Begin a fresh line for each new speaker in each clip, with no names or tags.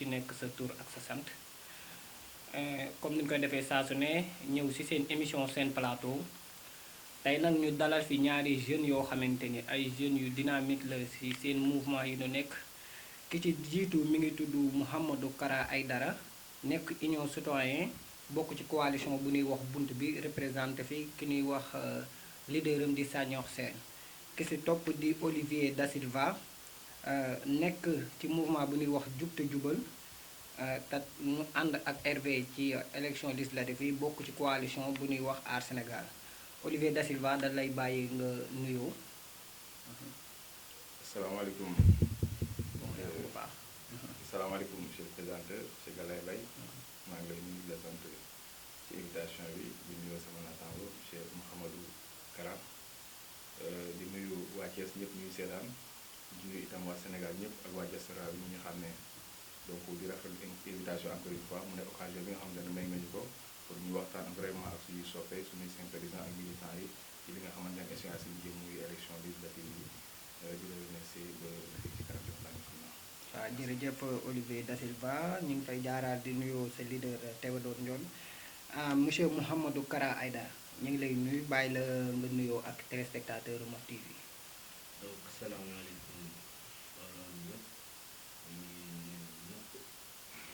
ci nekk sa tur ak sa sant comme ni ñu koy defee saa su ne ñëw ci seen émission seen plateau tey nag ñu dalal fi ñaari jeunes yoo xamante ni ay jeunes yu dynamique la ci seen mouvement yi ñu nekk ki ci jiitu mi ngi tudd Mouhamadou Kara Aidara nekk Union Citoyen bokk ci coalition bu ñuy wax bunt bi représenté fi ki ñuy wax leaderam di Sanokh Sène ki ci topp di Olivier Da Silva nekk ci mouvement bu ñuy wax jub te jubal te mu ànd ak RV ci élection législative yi bokk ci coalition bu ñuy wax Aar Sénégal Olivier Da Silva da lay bàyyi nga nuyoo.
asalaamaaleykum.
bu baax.
asalaamaaleykum monsieur le président monsieur Galaye Mbaye maa ngi lay nuyu di la sant ci invitation bi di nuyu sama naataango monsieur Mouhamadou Kara di nuyu waa Thiès ñëpp ñuy seetaan di nuyu itam waa Sénégal ñëpp ak waa diaspora bi ñu xam ne donc di rafetlu invitation encore une fois mu ne occasion bi nga xam ne may nañu ko pour ñu waxtaan vraiment ak suñuy soppe suñuy sympathisants ak militants yi ci li nga xamante ne échéance yi jëm muy élection législative yi di la remercier ba fii ci kanam jox
waaw jërëjëf Olivier Da Silva ñu ngi fay jaaraat di nuyoo sa leader Théodore Ndione monsieur Mouhamadou Kara Aidara ñu ngi lay nuyu bàyyi la nga nuyoo ak téléspectateur Mokh TV.
donc salaamaaleykum mbooloo mi ñëpp ñu ngi nuyu ñëpp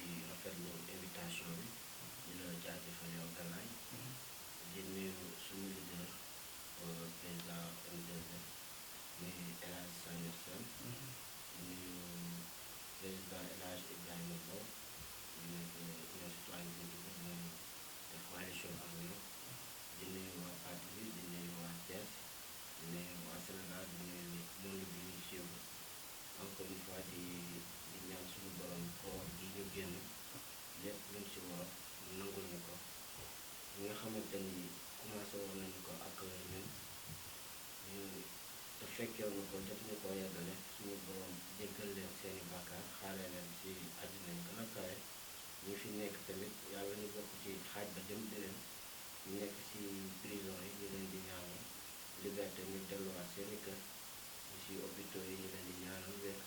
di rafetlu invitation bi di la jaajëfal yow Galaye di nuyu suñu leader président M2S muy El Hadj Sanokh Sène di nuyu président El Hadj Ibrahima Lo di nekk Union Citoyenne Bunt Bi mooy def coalition ak ñoom di nuyu waa parti bi di nuyu waa Thiès di nuyu waa Sénégal di nuyu monde bi ñuy suivre encore une fois di ñaan suñu borom koor gi ñu génn lépp luñ si war nangul ñu ko ñi nga xamante ni commencé woon nañu ko ak ñun ñu te fekkee na ko jot ñu ko yeggale suñu borom jéggal leen seeni bàkkaar xaale leen si àddina yi gën a kawe ñi fi nekk tamit yàlla ñu bokk ci xaaj ba jëm di leen ñu nekk si prison yi ñu leen di ñaanal liberté ñu delluwaat seeni kër ñu si hôpitaux yi ñu leen di ñaanal wér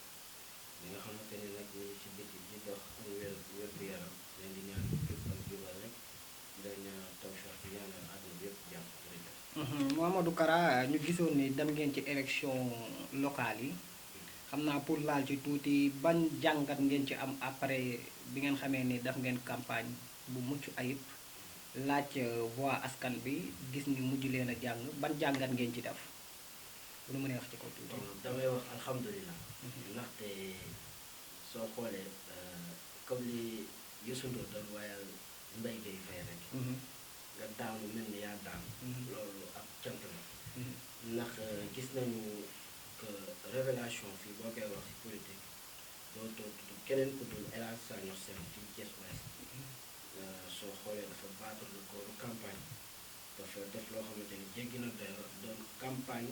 ñi nga xamante ni nag ñu si biti di dox am wér gu yaram leen di ñaanal jub ak jubal rek dañ ñaanal tawfeex di ñaanal àdduna bi yëpp jàmm jërëjëf.
Mouhamadou Kara ñu gisoon ni dem ngeen ci élection locale yi xam naa pour laal ci tuuti ban jàngat ngeen ci am après bi ngeen xamee ni def ngeen campagne bu mucc ayib laaj voix askan bi gis ni mujj leen a jàng ban jàngat ngeen ci def bu nu mënee wax ci kaw tuuti.
damay wax alhamdulilah. ndaxte soo xoolee comme li Youssou Ndour doon waayal Mbaye Gueye Faye rek. nga daanu mel ni yaa daan. loolu ab cant la. ndax gis nañu que révélation fii boo koy wax ci politique doo tudd keneen ku dul El Hadj Sanokh Sène fii Thiès Ouest soo xoolee dafa battre le corps campagne dafa def loo xamante ni jéggi na doon campagne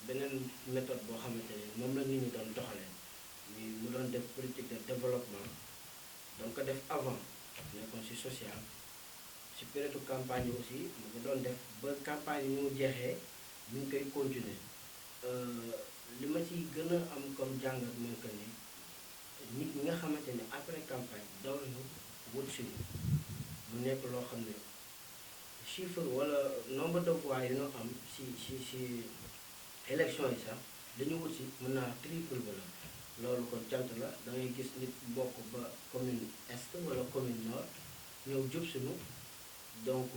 beneen méthode boo xamante ni moom la nit ñi doon doxalee mu doon def politique de développement donc ko def avant nekkoon ci social ci période campagne yi aussi mu ko doon def ba campagne yi mu jeexee ñu ngi koy continuer li ma ci gën a am comme jàngat mooy que ni nit ñi nga xamante ni après campagne daw nañu wut si mu nekk loo xam ne chiffre wala nombre de voix yi ñu am si élection yi sax dañu wut si mën naa triple ba la loolu kon cant la da ngay gis nit bokk ba commune est wala commune nord ñëw jub sinu donc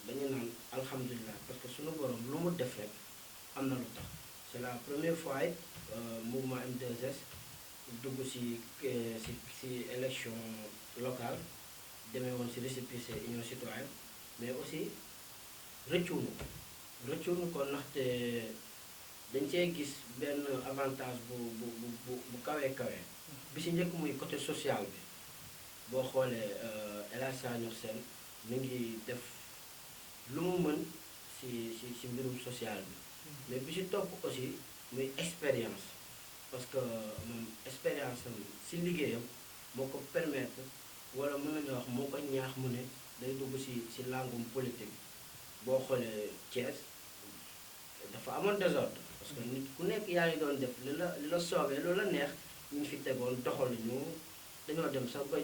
dañu naan alhamdulilah parce que suñu borom lu mu def rek am na lu tax c'est la première fois it mouvement M2S dugg si élection locale demee woon si récépissé Union Citoyenne mais aussi rëccuwunu ko ndaxte dañ cee gis benn avantage bu kawee kawee bi si njëkk muy côté social bi boo xoolee El Hadj Sanokh Sène mi ngi def lu mu mën si mbirum social bi mais bi si topp aussi muy expérience parce que moom expérience am si liggéeyam moo ko permettre wala mën nañu wax moo ko ñaax mu ne day dugg si langum politique boo xoolee Thiès dafa amoon désordre parce que nit ku nekk yaa ngi doon def li la soobee lu la neex ñu fi tegoon doxal ñu dañoo dem sax ba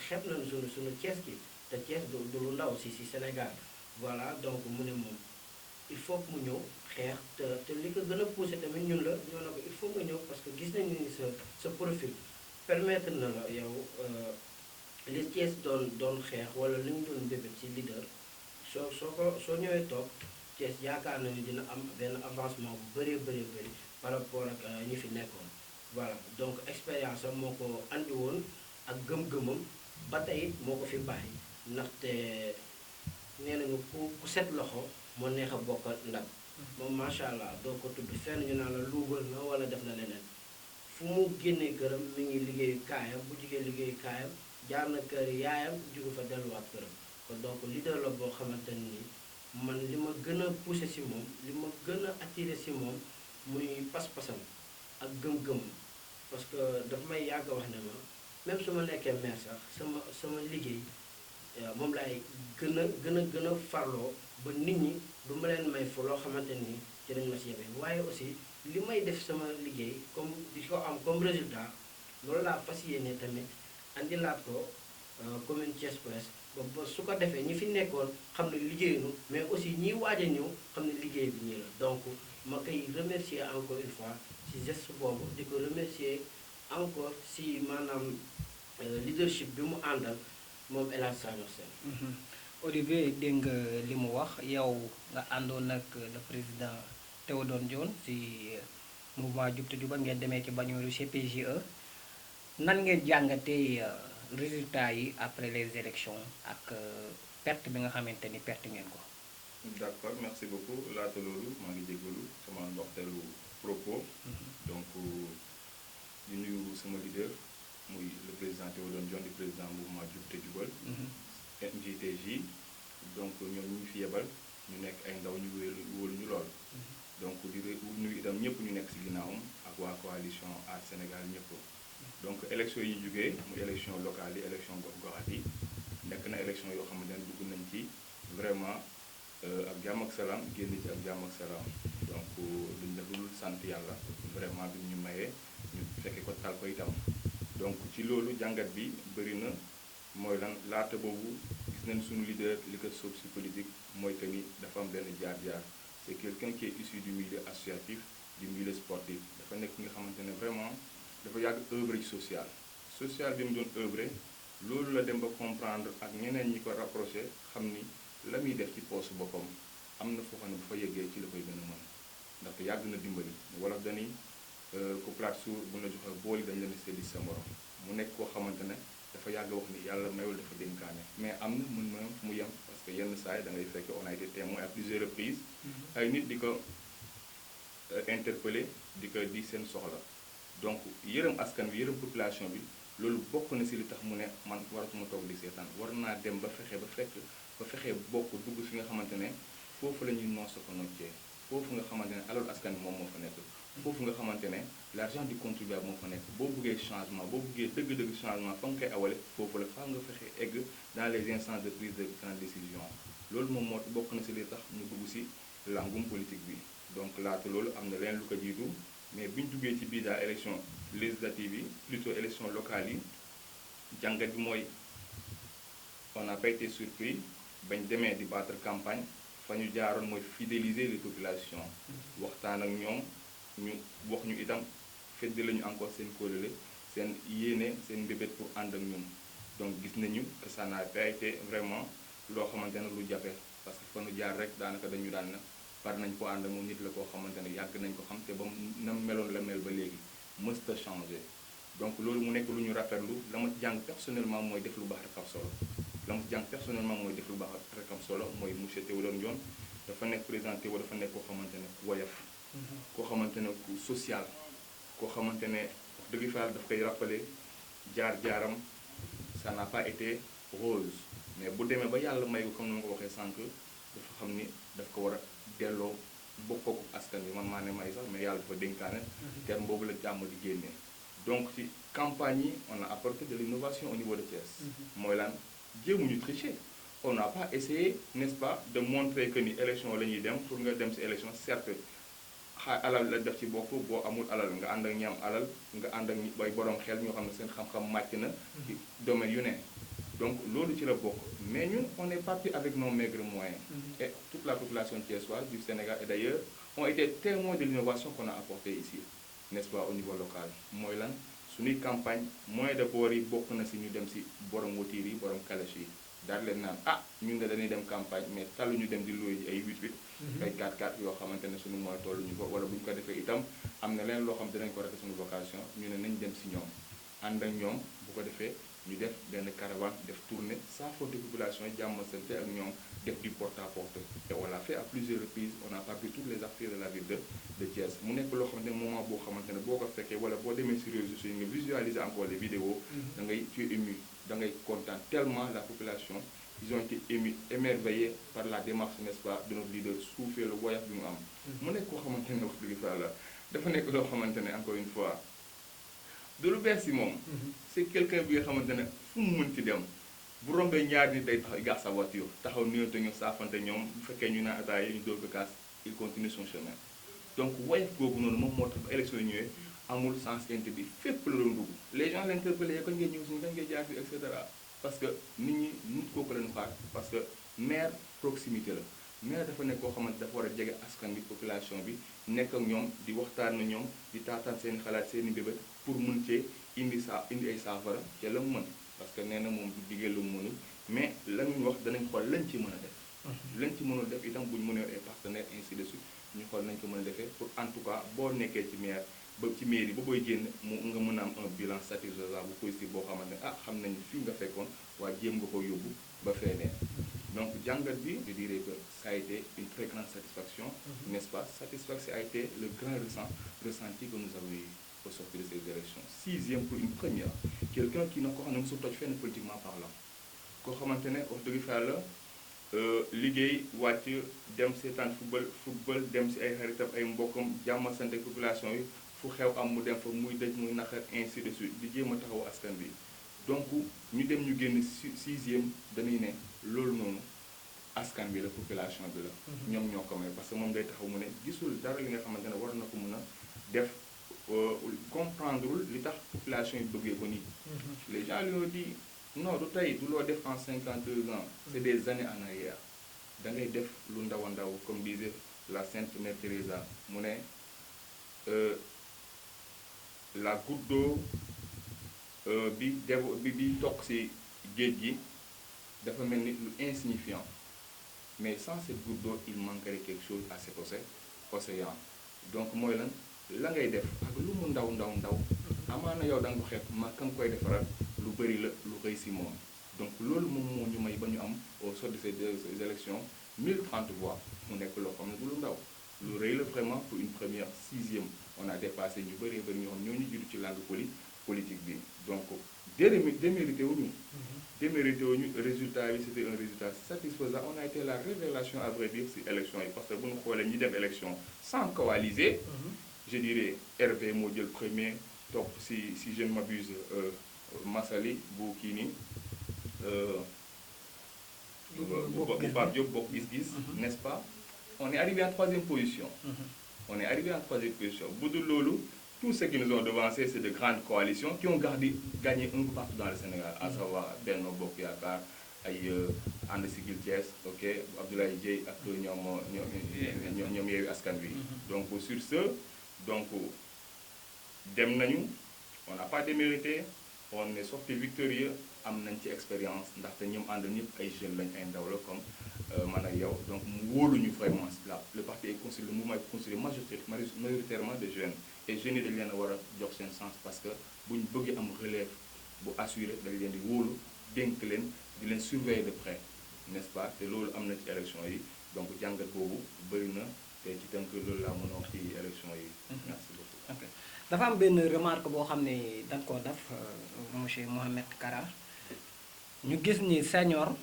xeeb nañu suñu Thiès gi te Thiès du lu ndaw si Sénégal voilà donc mu ne moom il faut que mu ñëw xeex te li ko gën a poussé tamit ñun la ñoo ne ko il faut nga ñëw parce que gis nañu ni sa profil permettre na la yow li Thiès doon xeex wala li ñu doon bébét ci leader soo ñëwee toog Thiès yaakaar na ni dina am benn avancement bu bëree bëri par rapport ak ñi fi nekkoon voilà donc expérience am moo ko andi woon ak gëm-gëmam ba tey moo ko fi bàyyi ndaxte nee nañu ku set loxo moo neex a bokkal ndab moom macha allah doo ko tudd fenn ñu naan la luubal na wala def na leneen fu mu génnee këram mi ngi liggéeyu kaayam bu jigee liggéeyu kaayam jaar na kër yaayam jóge fa delluwaat këram kon donc leader la boo xamante ni man li ma gën a poussé si moom li ma gën a attiré si moom muy pas-pasam ak gëm-gëmam parce que daf may yàgg wax ne ma même su ma nekkee maire sax sama liggéey moom laay gën a farloo ba nit ñi du ma leen may fa loo xamante ni ci dañ ma si yebe waaye aussi li may def sama liggéey comme di ko am comme résultat loolu laa fas yéene tamit andilaat ko commune Thiès Ouest ba su ko defee ñi fi nekkoon xam ne liggéeyuñu mais aussi ñiy waaj a ñëw xam ne liggéey bi ñii la donc ma koy remercier encore une fois ci geste boobu di ko remercier encore si maanaam leadership bi mu àndal moom El Hadj Sadio Sène.
Olivier dégg nga li mu wax yow nga àndoon ak le président Théodore Ndione ci mouvement Jub te Jubal ngeen demee ci Baniolu CPGE nan ngeen jàngatee résultats yi après les élections ak perte bi nga xamante ni perte ngeen ko.
d'accord merci beaucoup laata loolu maa ngi jégalu sama ndoxteelu propos. donc di nuyu sama leader muy le président Théodore Ndione di président mouvement Jub te Jubal. MJTJ donc ñoom ñu fi yebal ñu nekk ay ndaw ñu wóolu ñu lool. donc di nuyu itam ñëpp ñu nekk ci ginnaawam ak waa coalition Aar Sénégal ñëpp. donc élection yi ñu jógee mu élection locale yi élection gox-goxaat yi nekk na élection yoo xamante ne dugg nañ ci vraiment ak jàmm ak salaam génn ci ak jàmm ak salaam donc duñ def lu sant yàlla vraiment bi ñu mayee ñu fekke ko tal ko itam donc ci loolu jàngat bi bëri na mooy lan laata boobu gis nañ suñu leader li ko soob si politique mooy que ni dafa am benn jaar-jaar c'est quelqu'un qui est issu du milieu associatif du milieu sportif dafa nekk nga xamante ne vraiment dafa yàgg œuvre ci social bi mu doon œuvre loolu la dem ba comprendre ak ñeneen ñi ko rapproché xam ni la muy def ci poche boppam am na foo xam ne bu fa yeggee ci la koy gën a mën ndaxte yàgg na dimbali wala dañuy ku plate suur bu la joxe bool yi dañ leen séddi sa morom mu nekk koo xamante ne dafa yàgg wax ni yàlla mayul dafa dénkaane mais am na mën na fu mu yem parce que yenn saa yi da ngay fekk on a été témoin à plusieurs reprises ay nit di ko interpellé di ko di seen soxla donc yërëm askan bi yërëm population bi loolu bokk na ci li tax mu ne man waratuma toog di seetaan war naa dem ba fexe bokk dugg fi nga xamante ne foofu la ñuy noos ko noccee foofu nga xamante ne alal askan bi moom moo fa nekk foofu nga xamante ne l'argent du contribuable moo fa nekk boo buggee changement boo buggee dëgg-dëgg changement fa nga koy awale foofu la faa nga fexe egg dans les instances de prise de grande décision loolu moom moo bokk na ci li tax mu dugg ci langum politique bi donc laata loolu am na leen lu ko jiitu mais bi ñu duggee ci biir daal élection législative yi plutôt élection locale yi jàngat bi mooy on n'a pas été surpris bañ demee di battre campagne fa ñu jaaroon mooy fidéliser les populations waxtaan ak ñoom ñu wax ñu itam fedd lañu encore seen kóolale seen yéene seen mbébét pour ànd ak ñun donc gis nañu que ça n'a pas été vraiment loo xamante ne lu jafe parce que fa ñu jaar rek daanaka dañu daan na par nañ ko ànd ak moom nit la koo xamante ne yàgg nañ ko xam te ba nam meloon la mel ba léegi mësta changé donc loolu mu nekk lu ñu rafetlu la ma jàng personnellement mooy def lu baax rek am solo la ma jàng personnellement mooy def lu baax rek am solo mooy monsieur Théodore Ndione dafa nekk président Théo dafa nekk koo xamante ne ku woyof koo xamante ne ku social koo xamante ne wax dëgg fa daf koy rappeler jaar-jaaram ça n'a pas été rose mais bu demee ba yàlla may ko comme ni ma ko waxee sànq dafa xam ni daf ko war a delloo bokkoo ko askan bi man maa ne may sax mais yàlla dafa dénkaane terme boobu la jàmm di génnee donc ci campagne yi on a apporté de l'innovation au niveau de Thiès mooy lan jéemuñu tricher on n'a pas essayé n'est-ce pas de montrer que ni élection la ñuy dem pour nga dem ci élection certes alal la def ci bokk boo amul alal nga ànd ak ñi am alal nga ànd ak bay borom xel ñoo xam ne seen xam-xam màcc na ci domaine yu ne donc loolu ci la bokk mais ñun on est parti avec nos maigres moyens et toute la population thiessoise du Sénégal et d'ailleurs ont été témoins de l'innovation qu'on a apportée ici n'est-ce pas au niveau local mooy lan suñuy campagne moyen de bord yi bokk na si ñu dem si borom voiture yi borom calèche yi daal leen naan ñun de dañuy dem campagne mais talu ñu dem di loué ji ay 8-8 ay 4-4 yoo xamante ne suñu mooy tollu ñu ko wala bu ñu ko defee itam am na leen loo xam dinañ ko rek suñu vocation ñu ne nañ dem si ñoom ànd ak ñoom bu ko defee ñu def benn caravane def tournée sans faute de population jàmm sante ak ñoom def du porte à porte et on l'a fait à plusieurs reprises on a parcouru toutes les artères de la ville de Thiès mu nekk loo xamante ne moment boo xamante ne boo ko fekkee wala boo demee sur réseaux sociaux nga visualiser encore les vidéos da ngay tu es ému da ngay content tellement la population ils ont été émus émerveillés par la démarche n'est-ce pas de notre leader suufee la woyof bi mu am mu nekk koo xamante ne wax dëgg fa la dafa nekk loo xamante ne encore une fois de lu bees si moom c'est quelqu'un bi nga xamante ne fu mu mën ci dem bu rombee ñaari nit day taxaw gaar sa voiture taxaw nuyonte ñu saafante ñoom bu fekkee ñu naan ataaya ñu dóor ko kaas il continue son chemin donc woyof googu noonu moom moo tax ba élection yi ñëwee amul sens interdit fépp la doon dugg les gens l'interpellaient kañ ngay ñëw suñu kañ ngay jaar fi et cetera parce que nit ñi nit kooku lañu xaar parce que maire proximité la maire dafa nekk koo xamante dafa war a jege askan bi population bi nekk ak ñoom di waxtaan na ñoom di taataan seen xalaat seen i bébét pour mun cee indi ay saafara ca la mu mën parce que nee na moom du diggee lu mu mënul mais la ñu wax danañ xool lañ ci mën a def lañ ci mënul def itam buñ mënee ay partenaires ainsi de suite ñu xool nañ ko mën a defee pour en tout cas boo nekkee ci maire ba ci mairie ba booy génn mu nga mën a am un bilan satisfaisant bu positif boo xamante ne xam nañ fii nga fekkoon waaye jéem nga ko yóbbu ba feneen donc jàngat bi je dirais que ça a été une très grande satisfaction n'est-ce pas satisfaction a été le grand ressenti que nous avons eu au sortir de ces élections 6e pour une première quelqu'un qui na ko xam ne mosul toj fenn politiquement parlant koo xamante ne wax dëgg fa la liggéey wàcc dem seetaan football dem si ay xaritam ay mbokkam jàmm sante population yi fu xew am mu dem fa muy dëj muy naqar ainsi de suite di jéem a taxawu askan bi donc ñu dem ñu génn 6e dañuy ne loolu noonu askan bi la population bi la ñoom ñoo ko may parce que moom day taxaw mu ne gisul dara li nga xamante ne war na ko mën a def comprendrewul li tax population yi bëggee ko nii les gens lui ont dit non du tey du loo def en 52 ans c'est des années en arrière da ngay def lu ndaw a ndaw comme disait la sainte mère Teresa mu ne la goutte d'eau bi toq ci géej gi dafa mel ni lu insignifiant mais sans cette goutte d'eau il manquerait quelque chose à cet océan donc mooy lan la ngay def ak lu mu ndaw amaana yow da nga ko xeeb ma kam koy defaral lu bëri la lu rëy si moom donc loolu moom moo ñu may ba ñu am au sort de ces élections 1030 voix mu nekk loo xam ne du lu ndaw lu rëy la vraiment pour une première 6e on a dépassé ñu bëree bëri ñoo xam ñoo ñu jiitu ci langue politique bi donc démérité wuñu résultat bi c'était un résultat satisfaisant on a été la révélation à vrai dire si élection yi parce que bu ñu xoolee ñi dem élection sans coaliser je dirais Hervé moo jël premier topp si je ne m'abuse Massali bu kii nii bu Pape Diop bokk gis-gis n'est-ce pas on est arrivé en 3e position bu dul loolu tous ceux qui nous ont devancés c'est de grandes coalitions qui ont gagné un peu partout dans le Sénégal à savoir Benno Bokk Yaakaar ay ànd Siggil Thiès ok Abdoulaye Dièye ak ñoom Yewwi Askan Wi donc sur ce donc dem nañu on n'a pas démérité on est sorti victorieux am nañ ci expérience ndaxte ñoom ànd ñëpp ay jeunes lañ ay ndaw la comme man ak yow donc mu wóoluñu vraiment là le parti est constitué le mouvement est constitué majoritairement de jeunes et jeunes yi dañ leen a war a jox seen sens parce que buñ bëggee am relève bu assuré dañ leen di wóolu dénk leen di leen surveiller de près n'est-ce pas te loolu am na ci élection yi donc jàngat boobu bëri na te ci tënk loolu laa mën a wax ci élection yi merci beaucoup.
ok dafa am benn remarque boo xam ne dañ koo def monsieur Mohamed Kara ñu gis ni Senghor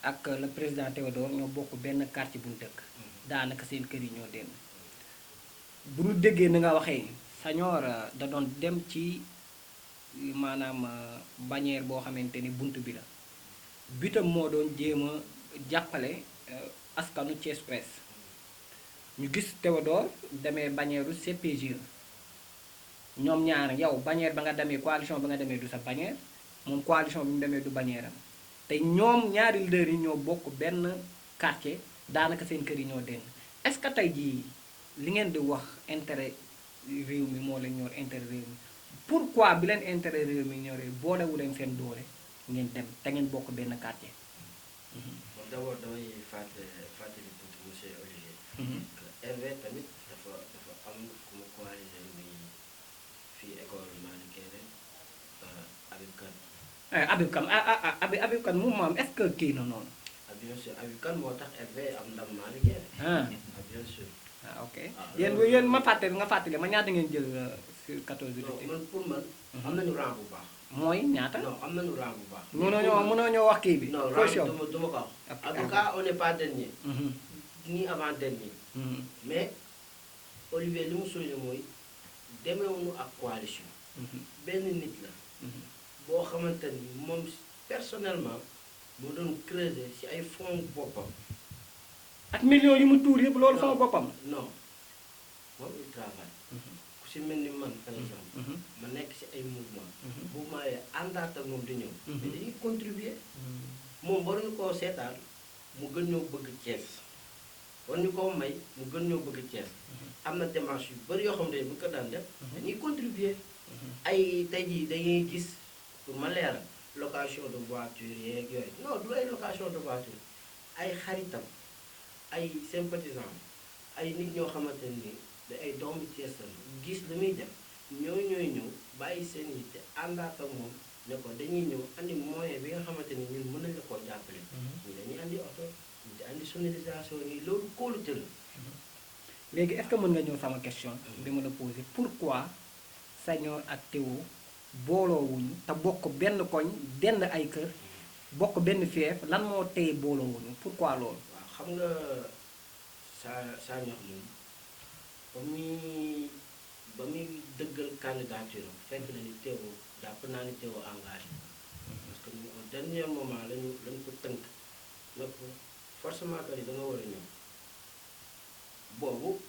ak le président Théodore ñoo bokk benn quartier bu ñu dëkk daanaka seen kër yi ñoo dem bu ñu déggee ni nga waxee Senghor da doon dem ci maanaam bannière boo xamante ni bunt bi la bitam moo doon jéem a jàppale askanu Thiès Ouest ñu gis Théodore demee bannière CPGE ñoom ñaar yow bannière ba nga demee coalition ba nga demee du sa bannière moom coalition bi mu demee du bannière am te ñoom ñaari leader yi ñoo bokk benn quartier daanaka seen kër yi ñoo dend est-ce que tey jii li ngeen di wax intérêt réew mi moo leen ñor intérêt réew mi pourquoi bi leen intérêt réew mi ñoree boolewu leen seen doole ngeen dem te ngeen bokk benn quartier.
bon d'abord damay fàttali tuuti monsieur Olivier. que Hervé tamit dafa am ku mu coalisé muy fii école Malick Kéré Habib Kane.
Habib Kane Habib Kane moom maam est-ce que kii na noonu.
bien sûr Habib Kane moo tax Hervé am ndam Malick Kéré. bien sûr.
Ok yéen ma fàttali nga fàttali ma ñaata ngeen jël sur 14
non man pour man. am nañu rang bu baax.
mooy ñaata.
non am nañu rang bu baax.
mënoo ñoo wax kii bi.
non
position
rang du ma ko wax. en tout cas on n'est pas dernier. ni avant dernier. mais Olivier li mu souligné mooy demeewuñu ak coalition. benn nit la. boo xamante ni moom personnellement moo doon creuser ci ay fonds boppam.
ak millions yu mu tuur yëpp loolu sama boppam.
non moom il travaille. ku ci mel ni man par exemple. ma nekk ci ay mouvement. mouvement yi àndaat ak moom di ñëw. mais dañuy contribuer. moom waruñu koo seetaan mu gën ñoo bëgg Thiès. waruñu koo may mu gën ñoo bëgg Thiès. am na démarche yu bari yoo xam ne bu ko daan def. dañuy contribuer. ay tey jii dañuy gis pour ma leeral location de voiture yeeg yooyu non du ay location de voiture ay xaritam. ay sympathisants ay nit ñoo xamante ni da ay doomu Thiès gis li muy def ñooy ñëw bàyyi seen yitte àndaat ak moom ne ko dañuy ñëw andi moyen bi nga xamante ni ñun mën nañ la koo jàppale. ñu dañuy andi oto ñu di andi sonorisation yi loolu kóolute la.
léegi est-ce que mën nga ñëw sama question. bi ma la posé pourquoi Sagnor ak Théo booloowuñu te bokk benn koñ dend ay kër bokk benn fief lan moo téye booloowuñu pourquoi loolu.
xam nga saa ñox moom ba muy dëggal candidature am fekk na ni Théo jàpp naa ni Théo engagé parce que au dernier moment lañu ko tënk ne ko forcément que ni da nga war a ñëw boobu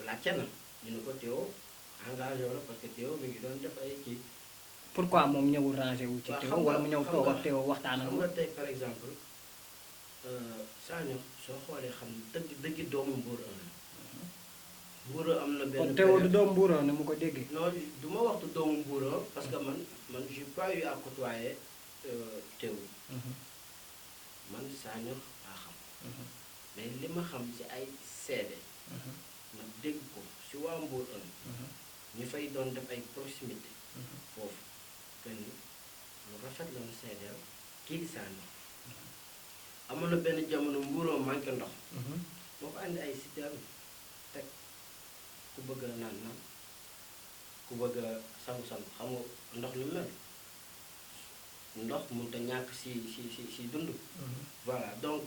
laajte na ñu ne ko Théo engagé wala parce que Théo mi ngi doon def ay kii.
pourquoi moom ñëwul rangé wu ci Théo wala mu ñëw toog ak Théo waxtaan ak
xam nga tey par exemple saa ñox soo xoolee xam dëgg doomu Mbour Mbour am na benn.
kon Théo du doomu Mbour ne mu ko déggee.
non du ma waxtu doomu Mbour parce que man j'ai pas eu à côtoyer Théo. man saa ñox laa xam. mais li ma xam ci ay seede. ma dégg ko ci waa Mbour ñu fay doon def ay proximité. foofu kenn lu rafet la mu seedeel kii di saa ñox. amoon na benn jamono Mbour manqué ndox. moo ko andi ay citerne teg ku bëgg a naan ku bëgg a sangu-sangu xam nga ndox lu mel ndox mënut a ñàkk si dund. voilà donc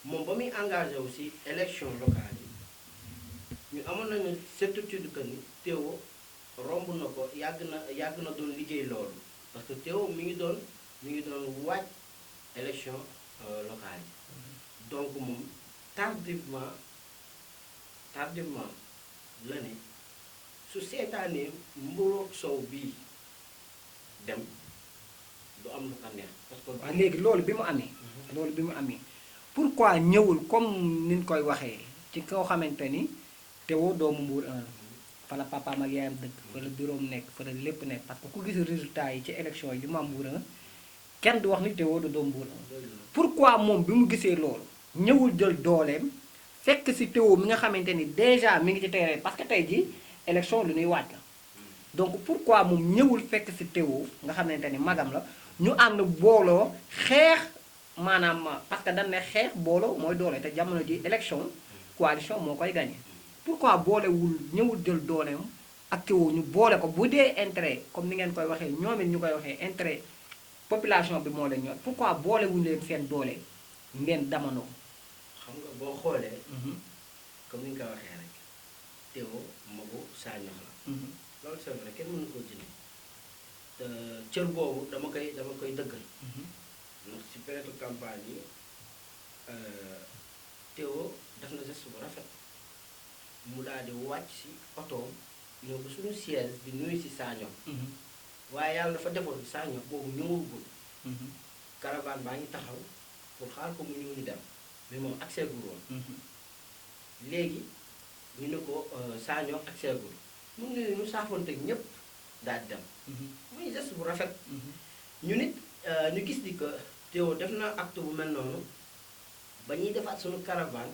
moom ba muy engagé wu si élection locale yi ñu amoon nañu certitude que ni Théo romb na ko yàgg na doon liggéey loolu parce que Théo mi ngi doon waaj élection locale yi donc moom tardivement la ne su seetaanee Mbour ak Sow bii dem du am lu ko neex parce que.
waaw léegi loolu bi mu amee. loolu bi mu amee pourquoi ñëwul comme ni ñu koy waxee ci koo xamante ni Théo doomu Mbour 1 fa la papaam ak yaayam dëkk fa la bureau nekk fa la lépp nekk parce que ku gis résultat yi ci élection yi di ma Mbour 1 kenn du wax ni Théo du doomu Mbour 1 pourquoi moom bi mu gisee loolu ñëwul jël dooleem fekk si Théo mi nga xamante ni déjà mi ngi ci terrain parce que tey jii élection lu ñuy waaj la donc pourquoi moom ñëwul fekk si Théo nga xamante ni magam la ñu ànd booloo xeex maanaam parce que dañ ne xeex booloo mooy doole te jamono ji élection coalition moo koy gagné pourquoi boolewul ñëwul jël dooleem ak Théo ñu boole ko bu dee intérêt comme ni ngeen koy waxee ñoom it ñu koy waxee intérêt population bi moo leen ñor pourquoi boolewuñu leen seen doole ngeen damanoo.
xam nga boo xoolee. comme ni nga ko waxee rek Théo magu saa ñox la. loolu c'est vrai kenn mënu koo jënd te cër boobu dama koy dëggal. ndax ci période campagne yi Théo def na geste bu rafet mu daal di wàcc si otoom ñëw ba suñu siège di nuyu si Saño waaye yàlla dafa defoon Saño boobu ñëwagul caravane baa ngi taxaw pour xaar ko mu ñëw ñu dem mais moom accès gul woon léegi ñu ne ko Saño accès gul mu ne ñu saafoonteeg ñëpp daal di dem muy geste bu rafet ñu nit ñu gis ni que Théo def na acte bu mel noonu ba ñuy defaat suñu caravane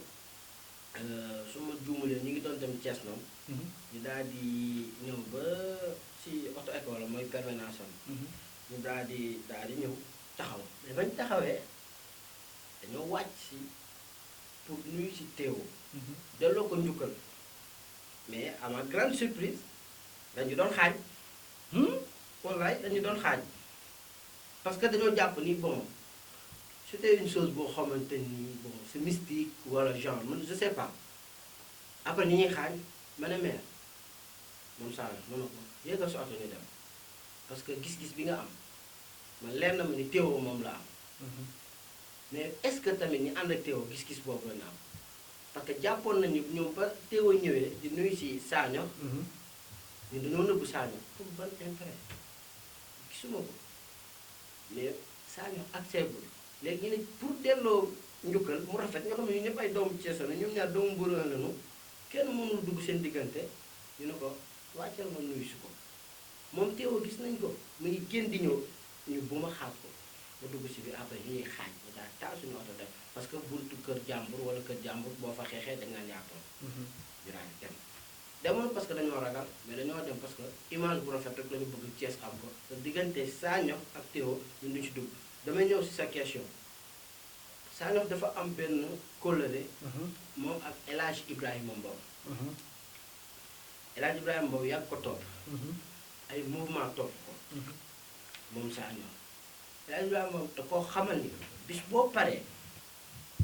su ma juumalee ñu ngi doon dem Thiès noonu ñu daal di ñëw ba ci auto école mooy permanence ñu daal di ñëw taxaw mais bañ taxawee dañoo wàcc si pour nuyu si Théo delloo ko njukkal mais à ma grande surprise dañu doon xaaj wallaay dañu doon xaaj parce que dañoo jàpp ni bon c'était une chose boo xamante ni bon c'est mystique wala genre man je sais pas après ni ñuy xaaj ma ne mère moom saa mën na ko yéegal sa oto ñu dem parce que gis-gis bi nga am man leer na ma ni Théo moom la am mais est-ce que tamit ñi ànd ak Théo gis-gis boobu la ñu am parce que jàppoon nañu ñoom ba Théo ñëwee di nuyu si Saño ñu dañoo nëbbu Saño pour ban intérêt gisuma ko mais Saño accepté léegi ñu ne pour delloo njukkal mu rafet ñoo xam ne ñu ñëpp ay doomu Cees la ñoom ñaar doomu Mbuur lañu kenn mënul dugg seen diggante ñu ne ko wàccal ma nuyu si ko moom Théo gis nañ ko mu ngi génn di ñëw ñu bu ma xaaj ko ba dugg si biir après ñuy xaaj ñu daal taal suñu oto def parce que buntu kër jàmbur wala kër jàmbur boo fa xeexee dañ naan yaatoon ñu daal dem demoon parce que dañoo ragal mais dañoo dem parce que image bu rafet rek la ñu bëgg Thiès am ko te diggante Saño ak Théo ñun duñ si dugg damay ñëw si sa question Saño dafa am benn kóllëre moom ak El Hadj Ibrahima Mbow El Hadj Ibrahima Mbow yàgg ko topp ay mouvement topp ko moom Saño El Hadj Ibrahima Mbow da koo xamal ni bis boo paree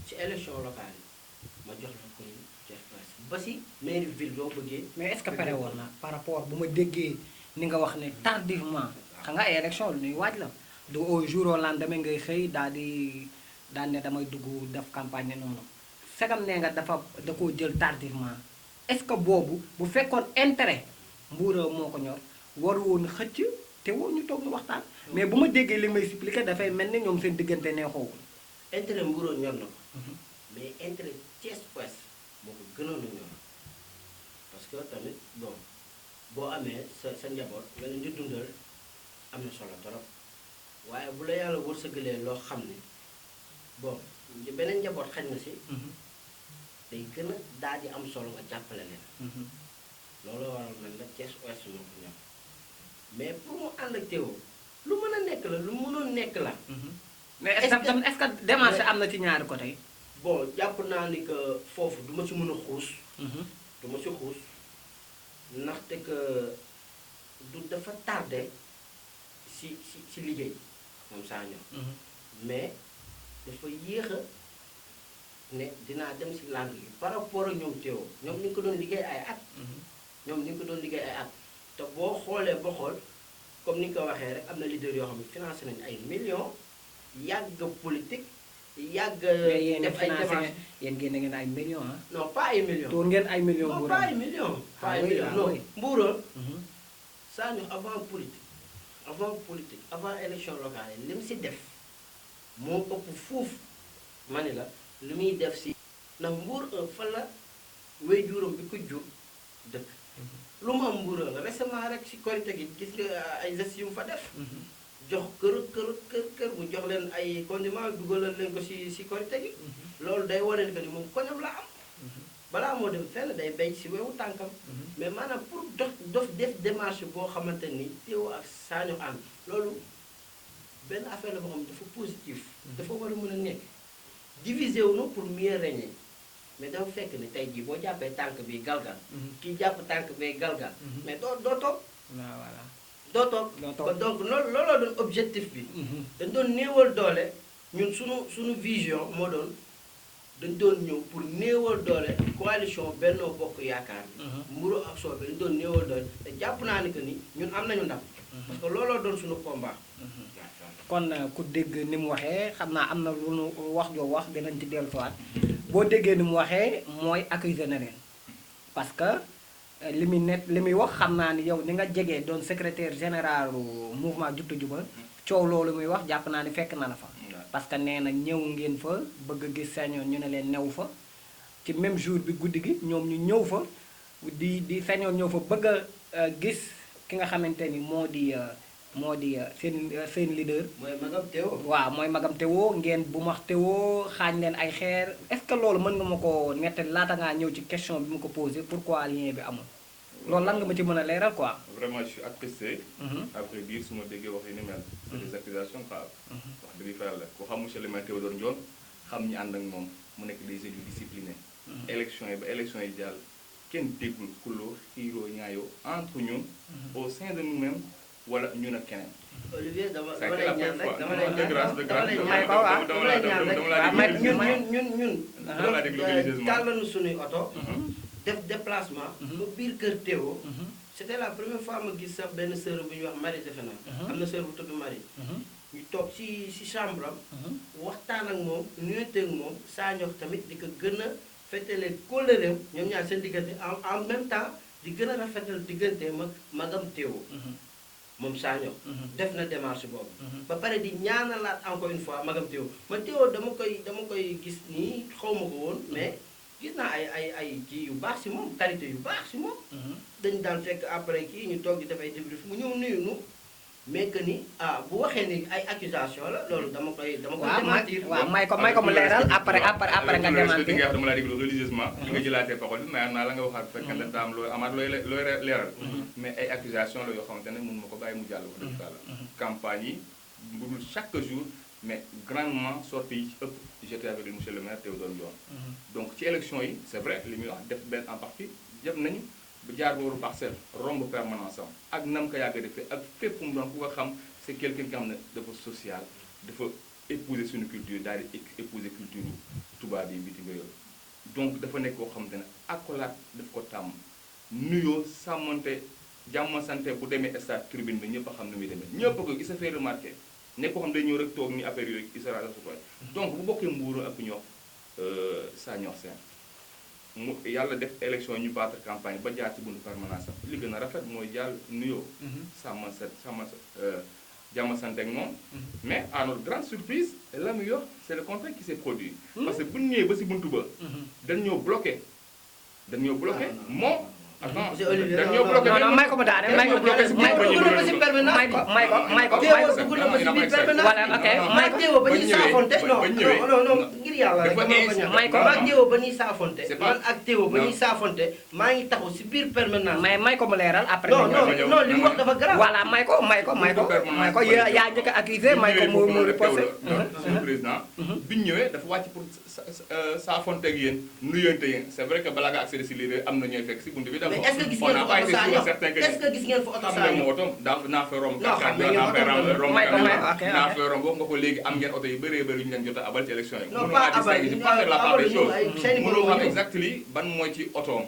ci élection locale yi ma jox la ko Thiès Ouest ba si mairie ville boo bëggee
mais est-ce que pare woon na par rapport bu ma déggee ni nga wax ne tardivement xam nga ay élection lu ñuy waaj la du au jour au lendemain ngay xëy daal ne damay dugg def campagne ne noonu segam nee nga da koo jël tardivement est-ce que boobu bu fekkoon intérêt Mbuur moo ko ñor waru woon xëcc te woo ñu toog ñu waxtaan mais bu ma déggee li may expliqué dafay mel ni ñoom seen diggante neexoowul
intérêt Mbuur ñor na ko mais intérêt Thiès Ouest moo ko gënoon a ñor parce que tamit bon boo amee sa njaboot nga leen di dundal am na solo trop waaye bu la yàlla wërsëgalee loo xam ne bon beneen njaboot xañ na si day gën a daal di am solo nga jàppale leen loolu waral man la Thiès Ouest moo ko ñor mais pour mu ànd ak Théo lu mën a nekk la lu mënoon nekk la
mais est-ce que démarche am na ci ñaari côté yi
bon jàpp naa ni que foofu du ma ci mën a xuus du ma ci xuus ndaxte que du dafa tardé si liggéey moom Saño mais dafa yéex a ne dinaa dem si langue gi par rapport ak ñoom Théo ñoom ñu ngi ko doon liggéey ay at ñoom ñu ngi ko doon liggéey ay at te boo xoolee ba xool comme ni nga ko waxee rek am na leader yoo xam ne financé nañu ay millions yàgg politique yàgg def ay démarches
yéen génne ngeen ay millions ah
non pas ay millions
tour ngeen ay millions
non pas ay millions pas ay millions non Mbuur Saño avant politique avant élection locale yi li mu si def moo ëpp fuuf ma ni la li muy def si ndax Mbuur fa la wéy juróom bi ko jur dëkk lu mu am Mbuur la récemment rek si korite gi gis nga ay gestes yu mu fa def jox kër mu jox leen ay condiments dugalal leen ko si korite gi loolu day wane que ni moom koñam la am balaa moo dem fenn day béy si wewu tànkam mais maanaam pour dof def démarche boo xamante ni Théo ak Saño ànd loolu benn affaire la boo xam ne dafa positif dafa war a mën a nekk divisé wu na pour mieux régner mais dafa fekk ni tey jii boo jàppee tànk bi galgal kii jàpp tànk bi galgal mais doo toog
voilà
doo toog kon donc looloo doon objectif bi dañ doon néewal doole ñun suñu vision moo doon dañ doon ñëw pour néewal doole coalition Benno Bokk Yaakaar bi Mburu ak Sobe dañ doon néewal doole te jàpp naa ni que ni ñun am nañu ndam parce que looloo doon suñu combat
kon ku dégg ni mu waxee xam naa am na lu nu wax joo wax dinañ ci dellusiwaat boo déggee ni mu waxee mooy accusé na leen parce que li muy net li muy wax xam naa ni yow ni nga jegee doon secrétaire général mouvement Jubtu Jubal coow loolu muy wax jàpp naa ni fekk na la fa. parce que nee na ñëw ngeen fa bëgg a gis sañoon ñu ne leen new fa ci même jour bi guddi gi ñoom ñu ñëw fa di sañoon ñëw fa bëgg a gis ki nga xamante ni moo di seen leader.
mooy magam Théo.
waaw mooy magam Théo ngeen bu max Théo xaañ leen ay xeer est-ce que loolu mën nga ma ko nettali laata ngaa ñëw ci question bi mu ko posé pourquoi lien bi amul. loolu lan nga ma ci mën a leeral quoi.
vraiment je suis attristé. après dire su ma déggee wax yi ni mel. c'est des accusations graves. wax dëgg fa yàlla ku xam monsieur le maire Théodore Ndione xam ñi ànd ak moom mu nekk des élus disciplinés. élection yi ba élection yi jàll kenn déggul kuloo xiiroo ñaayoo entre ñun. au sein de nous-mêmes wala ñun ak keneen.
Olivier dama
ça a
lay
été la
ñaan
première
rek
fois.
dama lay
de grâce de grâce dama laa déglu religieusement.
tàll nañu suñuy oto. def déplacement. ba biir kër Théo. c'était la première fois ma gis sax benn sœur bu ñuy wax Marie defe naa. am na sœur bu tudd Marie. ñu toog ci chambre am. waxtaan ak moom nuyonte ak moom saa ñox tamit di ko gën a fetale kóllëreem ñoom ñaar seen diggante en même temps di gën a rafetal diggante magam Théo. moom Saño def na démarche boobu. ba pare di ñaanalaat encore une fois magam Théo ma Théo dama koy gis nii xaw ma ko woon mais gis naa ay ji yu baax si moom qualité yu baax si moom. dañu daan fekk après kii ñu toog di def ay débrief mu ñëw nuyu nu mais que ni bu waxee ni ay accusation la loolu dama koy démentir.
waaw may ko mu leeral après nga démentir.
nga wax dama laa déglu religieusement. bi nga jëlaatee parole bi mais naa la nga waxaat fekk nga daa am looy amaat looy leeral. mais ay accusation la yoo xamante ne mun ma ko bàyyi mu jàll ko dëgg yàlla. campagne yi budul chaque jour mais grandement sorti yi ci ëpp j'étais avec monsieur le maire Théodore Ndione. donc ci élection yi c'est vrai li muy wax def benn en partie jëf nañu. bu jaar booru parcelle romb permanence am ak nam ko yàgg defee ak fépp mu doon ku ko xam c'est quelqu'un qui xam ne dafa social dafa épouser suñu culture daal di épouser culture tubaab yi bitim réew donc dafa nekk koo xamante ne accolade daf ko tàmm nuyoo sàmmante jàmm sante bu demee stade tribune bi ñëpp a xam ne muy demee ñëpp ko gis a fait remarqué nekk koo xam day ñëw rek toog ni affaire yooyu isara su koy donc bu bokkee mbuuru ak ñox saa ñox seen mu yàlla def élection ñu battre campagne ba jaar ci buntu permanence am li gën a rafet mooy jàll nuyoo. jàmm sant ak moom. mais à notre grande surprise la mu yor c'est le contraire qui s'est produit. parce que bu ñu ñëwee ba si buntu ba. dañ ñoo bloqué. moom. attends dañ ñoo bloqué
non may ko mu daane may ko bloqué si may ko voilà ok
may Théo ba ñuy saafonte non ngir yàlla rek
may ko
maa Théo ba ñuy saafonte man ak Théo ba ñuy saafonte maa ngi taxaw si biir permanence
may ko mu leeral après
non li mu wax dafa grave
voilà may ko yaa njëkk a accusé may ko mu riposté
suñu président bi ñu ñëwee dafa wàcc pour saafonte ak yéen nuyonte yéen c'est vrai que balaa nga accéder si lii am na ñooy fekk si buntu bi
mais est-ce que gis ngeen fa oto saa est-ce que gis ngeen fa oto saa
am oto naa fa romb naa fa romb wax nga ko léegi am ngeen oto yu bëree bëri ñu leen jot a abal ci élection yi
non pas abal
la part des choses mënoo xam exactement ban mooy ci otoom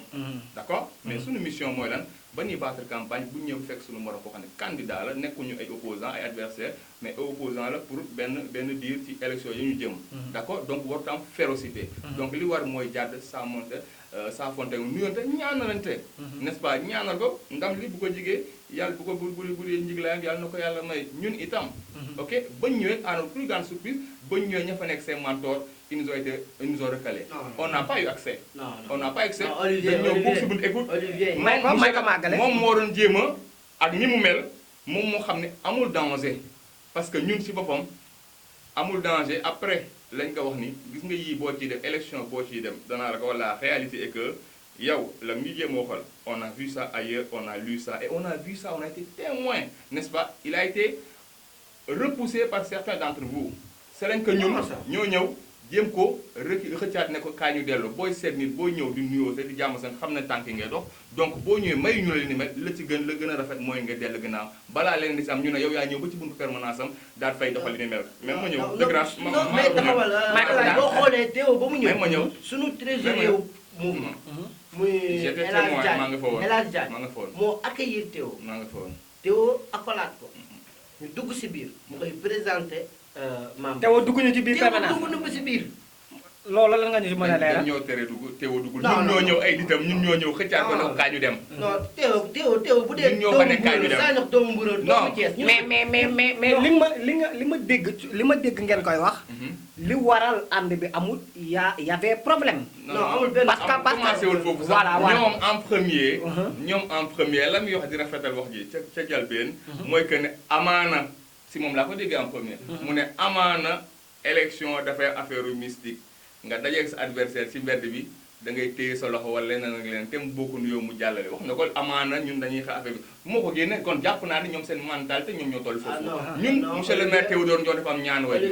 d'accord mais suñu mission mooy lan ba ñuy battre campagne bu ñëw fekk suñu morom koo xam ne candidat la nekkuñu ay opposants ay adversaires mais ay opposants la pour benn diir ci élection yi ñu jëm d'accord donc warut am férocité donc li war mooy jàdd saamonte saafonte nuyonte ñaanalante n'est-ce pas ñaanal ko ndam li bu ko jigee yàlla bu ko bu dee njiglaayam yàlla na ko yàlla may ñun itam ok ba ñu ñëwee à notre plus grande surprise ba ñu ñëwee ña fa nekk seen mentor ils nous ont recalés. On n'a pas eu accès. On n'a pas eu accès. moom moo doon jéem a ak ni mu mel moom moo xam ne amul danger parce que ñun ci boppam amul danger après lañ ko wax ni gis nga yii boo ciy def élection boo ciy dem danaa la ko wax la réalité est que yow la ñu jéem a waxal on a vu ça ailleurs on a lu ça et on a vu ça on a été témoin n'est-ce pas il a été repoussé par certains d'entre vous c'est lañ que ñun ñoo ñëw jéem ko xëccaat ne ko kaa ñu dellu booy seet nit booy ñëw di nuyoo te di jàmm seen xam ne tànk ngay dox donc boo ñëwee mayu ñu la ni mel la ci gën la gën a rafet mooy nga dellu gannaaw balaa leen di si am ñu ne yow yaa ñëw ba ci buntu permanence am daal fay doxal li ni mel même ma ñëw de grâce
mais taxawal boo xoolee Théo ba mu ñëw
ma ñëw
suñu trésorier mouvement muy El Hadj Diagne moo accueillir Théo
maa nga fa woon
Théo accolade ko ñu dugg si biir mu koy présenté maam
Théo dugg ñu ci biir permanence
dugg na ba si biir
loolu lan nga ñu si mën a leeral.
dañ ñoo tere dugg teewoo dugg.
non
ñun ñoo ñëw ay nitam ñun ñoo ñëw xëccaat ko nag kaa ñu dem.
non teew bu dee.
ñun ñoo fa nekk kaa ñu dem
saa ñox doomu Mbuur doomu Cees.
mais li ma dégg ngeen koy wax. li waral ànd bi amul y avait problème.
non amul benn
parce que
commencé wul foofu sax
voilà
ñoom en premier la muy wax di rafetal wax ji ca jalbeen mooy que ne amaana si moom laa ko déggee en premier mu ne amaana élection dafay affaire mystique nga dajeeg sa adversaire ci mbedd bi da ngay téye sa loxo wala leneen ak leneen te mu bokku nuyoo mu jàllale wax na ko amaana ñun dañuy xa affaire bi bu ma ko génne kon jàpp naa ne ñoom seen mentalité ñoom ñoo toll foofu ñun monsieur le maire Théodore Ndione dafa am ñaan waju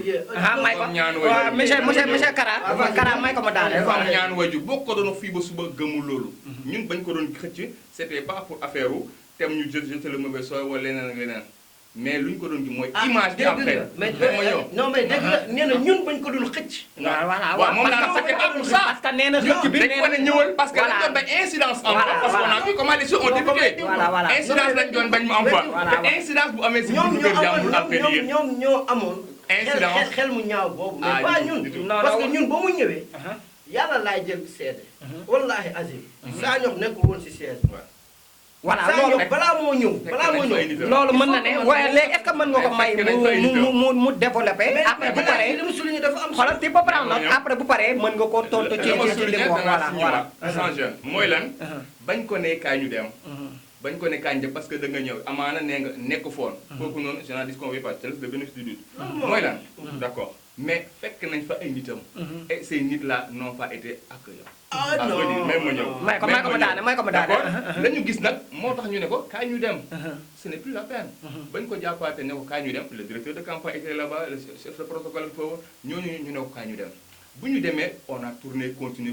may ko waaw monsieur Kara may ko ma daane
dafa am ñaan waju boo ko doon fii ba suba gëmul loolu ñun bañ ko doon xëcc c'était pas pour affaire u tem ñu jeter le mauvais sort wala leneen ak leneen mais luñ ko doon gi mooy image bi après
non mais dégg nga nee na ñun bañ ko doon xëcc.
waaw moom laa la fekkee amul ça
parce que nee na xëcc bi
dañ ko ne ñëwal parce que dañ doon bañ incidence am parce qu'on a vu comment les choses ont débuté incidence lañ doon bañ mu am fa te incidence bu amee si buntu kër jàmbur après yéen
ñoom ñoo amoon
incidence
xel mu ñaaw boobu mais pas ñun parce que ñun ba mu ñëwee yàlla laay jël seede wallahi azim saa ñox nekkul woon si siège
voilà loolu
balaa moo ñëw
loolu mën na ne waaye léegi est-ce que mën nga ko may mu développé après bu paree
li mu souligné dafa am
xoolal ti comprendre après bu paree mën nga ko tontu ci li mu wax voilà
sans jeune mooy lan bañ ko ne kaay ñu dem bañ ko ne kaay ñu dem parce que da nga ñëw amaana nee nga nekk foon kooku noonu je n'en disconviens pas c'est le bénéfice du doute mooy lan d'accord mais fekk nañ fa ay nitam et ces nit là n'ont pas été accueillants même ma ñëw
may ko ma daane
d'accord la ñu gis nag moo tax ñu ne ko kaay ñu dem ce n'est plus la peine bañ ko jàppaate ne ko kaay ñu dem le directeur de campagne était là-bas le chef de protocole foofu ñooñu ñu ne ko kaay ñu dem bu ñu demee on a tourné continuer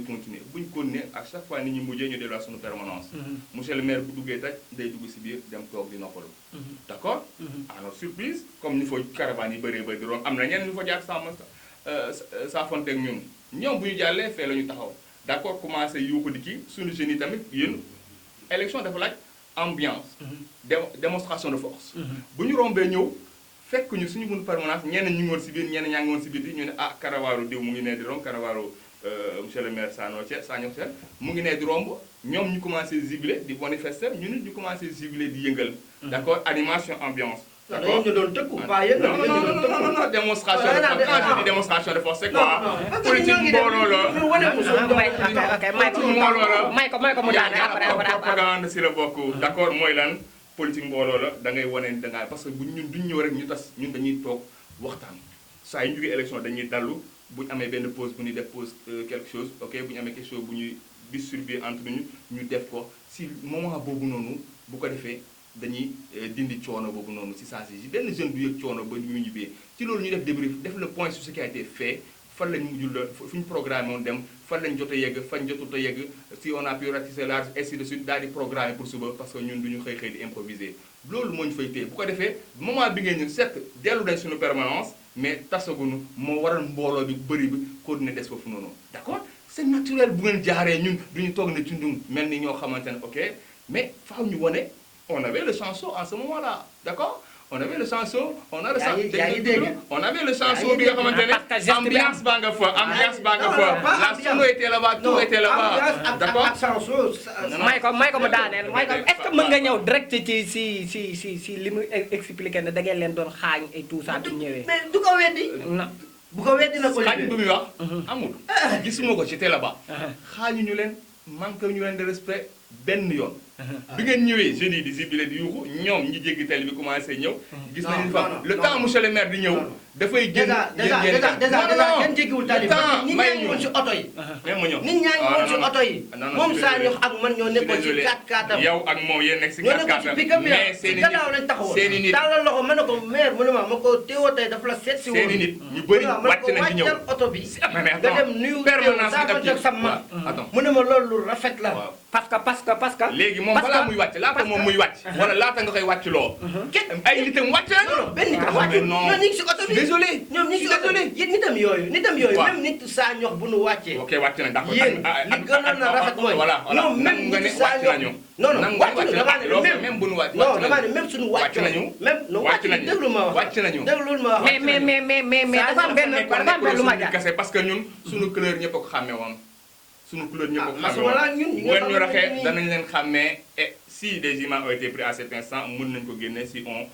bu ñu continuer à chaque fois nit ñi mujjee ñu delluwaat suñu permanence monsieur le maire bu duggee taj day dugg si biir dem toog di noppalu d'accord à notre surprise comme ni fa caravane yi bëree bëri di roon am na ñenn ñu fa jaar saa fonteeg ñun ñoom bu ñu jàllee fee la ñu taxaw d'accord commencé yuuxu di kii suñu jeunes yi tamit yéen élection dafa laaj ambiance démonstration de force bu ñu rombee ñëw fekk ñu suñu mun permanence ñenn ñu ngi woon si biir ñenn ñaa ngi woon si biir ñu ne ah karawaaru diw mu ngi nee di romb karawaaru monsieur le maire Saño Sène mu ngi nee di romb ñoom ñu commencé zibilé di manifester ñu nit ñu commencé zibilé di yëngal d'accord animation ambiance
d'accord ñu doon tëkku pas yéen
non démonstration de force quand je dis démonstration de force c'est quoi politique mbooloo la
may ko mu daane après
propagande si la bokk d'accord mooy lan politique mbooloo la da ngay wane da ngaa parce que bu ñun duñ ñëw rek ñu tas ñun dañuy toog waxtaan saa yu ñu jógee élection dañuy dallu bu ñu amee benn pause bu ñuy def pause quelque chose ok bu ñu amee quelque chose bu ñuy distribuer entre ñu def ko si moment boobu noonu bu ko defee dañuy dindi coono boobu noonu si saa si benn jeune du yëg coono ba ñu ñibbee ci loolu ñu def débrief def le point sur ce qui a été fait fan lañ mujjul la fu ñu programmé woon dem fan lañ jot a yegg fan jotut a yegg si on a pu ratisser large ainsi de suite daal di programmer pour suba parce que ñun du ñu xëy di improviser loolu moo ñu fay téye bu ko defee moment bi ngeen ñu certes dellu dañ suñu permanence mais tasagunu moo waral mbooloo bi bëri bi continuer des foofu noonu d'accord c'est naturel bu ngeen jaaree ñun du ñu toog ne tundum mel ni ñoo xamante ne ok mais faaw ñu wane on avait le chanson en ce moment-là d'accord on avait le chanson on a le on avait le chanson bi nga xamante ne ambiance baa nga fa ambiance baa nga fa la sono était là-bas tout était là-bas d'accord
may ko mu daaneel may ko est-ce que mën nga ñëw direct ci si li mu expliqué ne da ngeen leen doon xaañ et tout ça bu ñëwee
mais du ko weddi bu ko weddi na ko
xaañ bu muy wax amul gisuma ko j'étais là-bas xaañu ñu leen manque ñu leen de respect benn yoon bi ngeen ñëwee jeunes yi di zibilé di yuuxu ñoom ñi jéggi télé bi commencé ñëw gis nañu fa le temps monsieur le maire di ñëw dafay génn
déjà kenn jéggiwul tali nit ñaa ngi woon si oto yi nit ñaa ngi woon si oto yi moom Saño ak man ñoo nekkoon ci 4x4
yow ak moom yéen nekk si 4x4
mais si gannaaw lañ taxawoon
seeni nit
tàllal loxo ma ne ko maire mu ne ma ko teewoo tey dafa la seet si woon
seeni nit ñu bëri wàcc nañ di ñëw
oto bi
nga
dem nuyu
permanence
sa ma mu ne ma loolu lu rafet la
parce parce que
léegi moom
parce
balaa
que-
muy wàcc laata
parce
moom
que-
muy wàcc wala laata nga koy wàcc loo ay nitam wàcc nañu
non benn nitam
Ah,
wàccu
mais non.
ñoom ñu ngi si oto bi
Désolé.
ñoom ñu ngi si
Je suis
oto bi
désolé.
yéen nitam yooyu
Waaw.
même nit saa ñox bu nu wàccee
ok wàcc nañ d'accord
yéen li gënoon na rafet mooy
voilà
ñoom même
nangu nga ne
nit saa
wàcc
ñox
nañu
non non
nangu nga
wàcc
ne
damaa ne
loolu
même
même bu nu wàcc
non damaa ne même suñu
wàcc
wàccoon
nañu
même non
wàcc
wàcc
nañu
déglu ma wax
wàcc nañu
déglul ma wax
mais dafa am benn lu ma jàpp
kese parce que ñun suñu couleur ñëpp a ko xàmmee woon suñu couleur ñëpp a ko xàmmee
masuma laa ñun ñi nga
woon bu ñu
xamante
raxee
ni-
danañ leen xàmmee et si des images ont été prises à cet instant mën nañ ko génne si on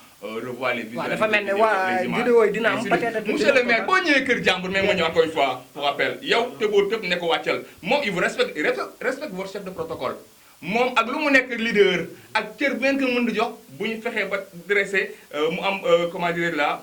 revoit les
waaw
visuels
dafa mel ne waa vidéo yi dina am peut-être
monsieur le maire boo ñëwee kër jàmbur mais ma ñëw encore une fois pour rappel yow tëboo tëb ne ko wàccal moom il vous respecte votre chef de protocole moom ak lu mu nekk leader ak cër bu ngeen ko mën di jox bu ñu fexee ba dressé mu am comment dire là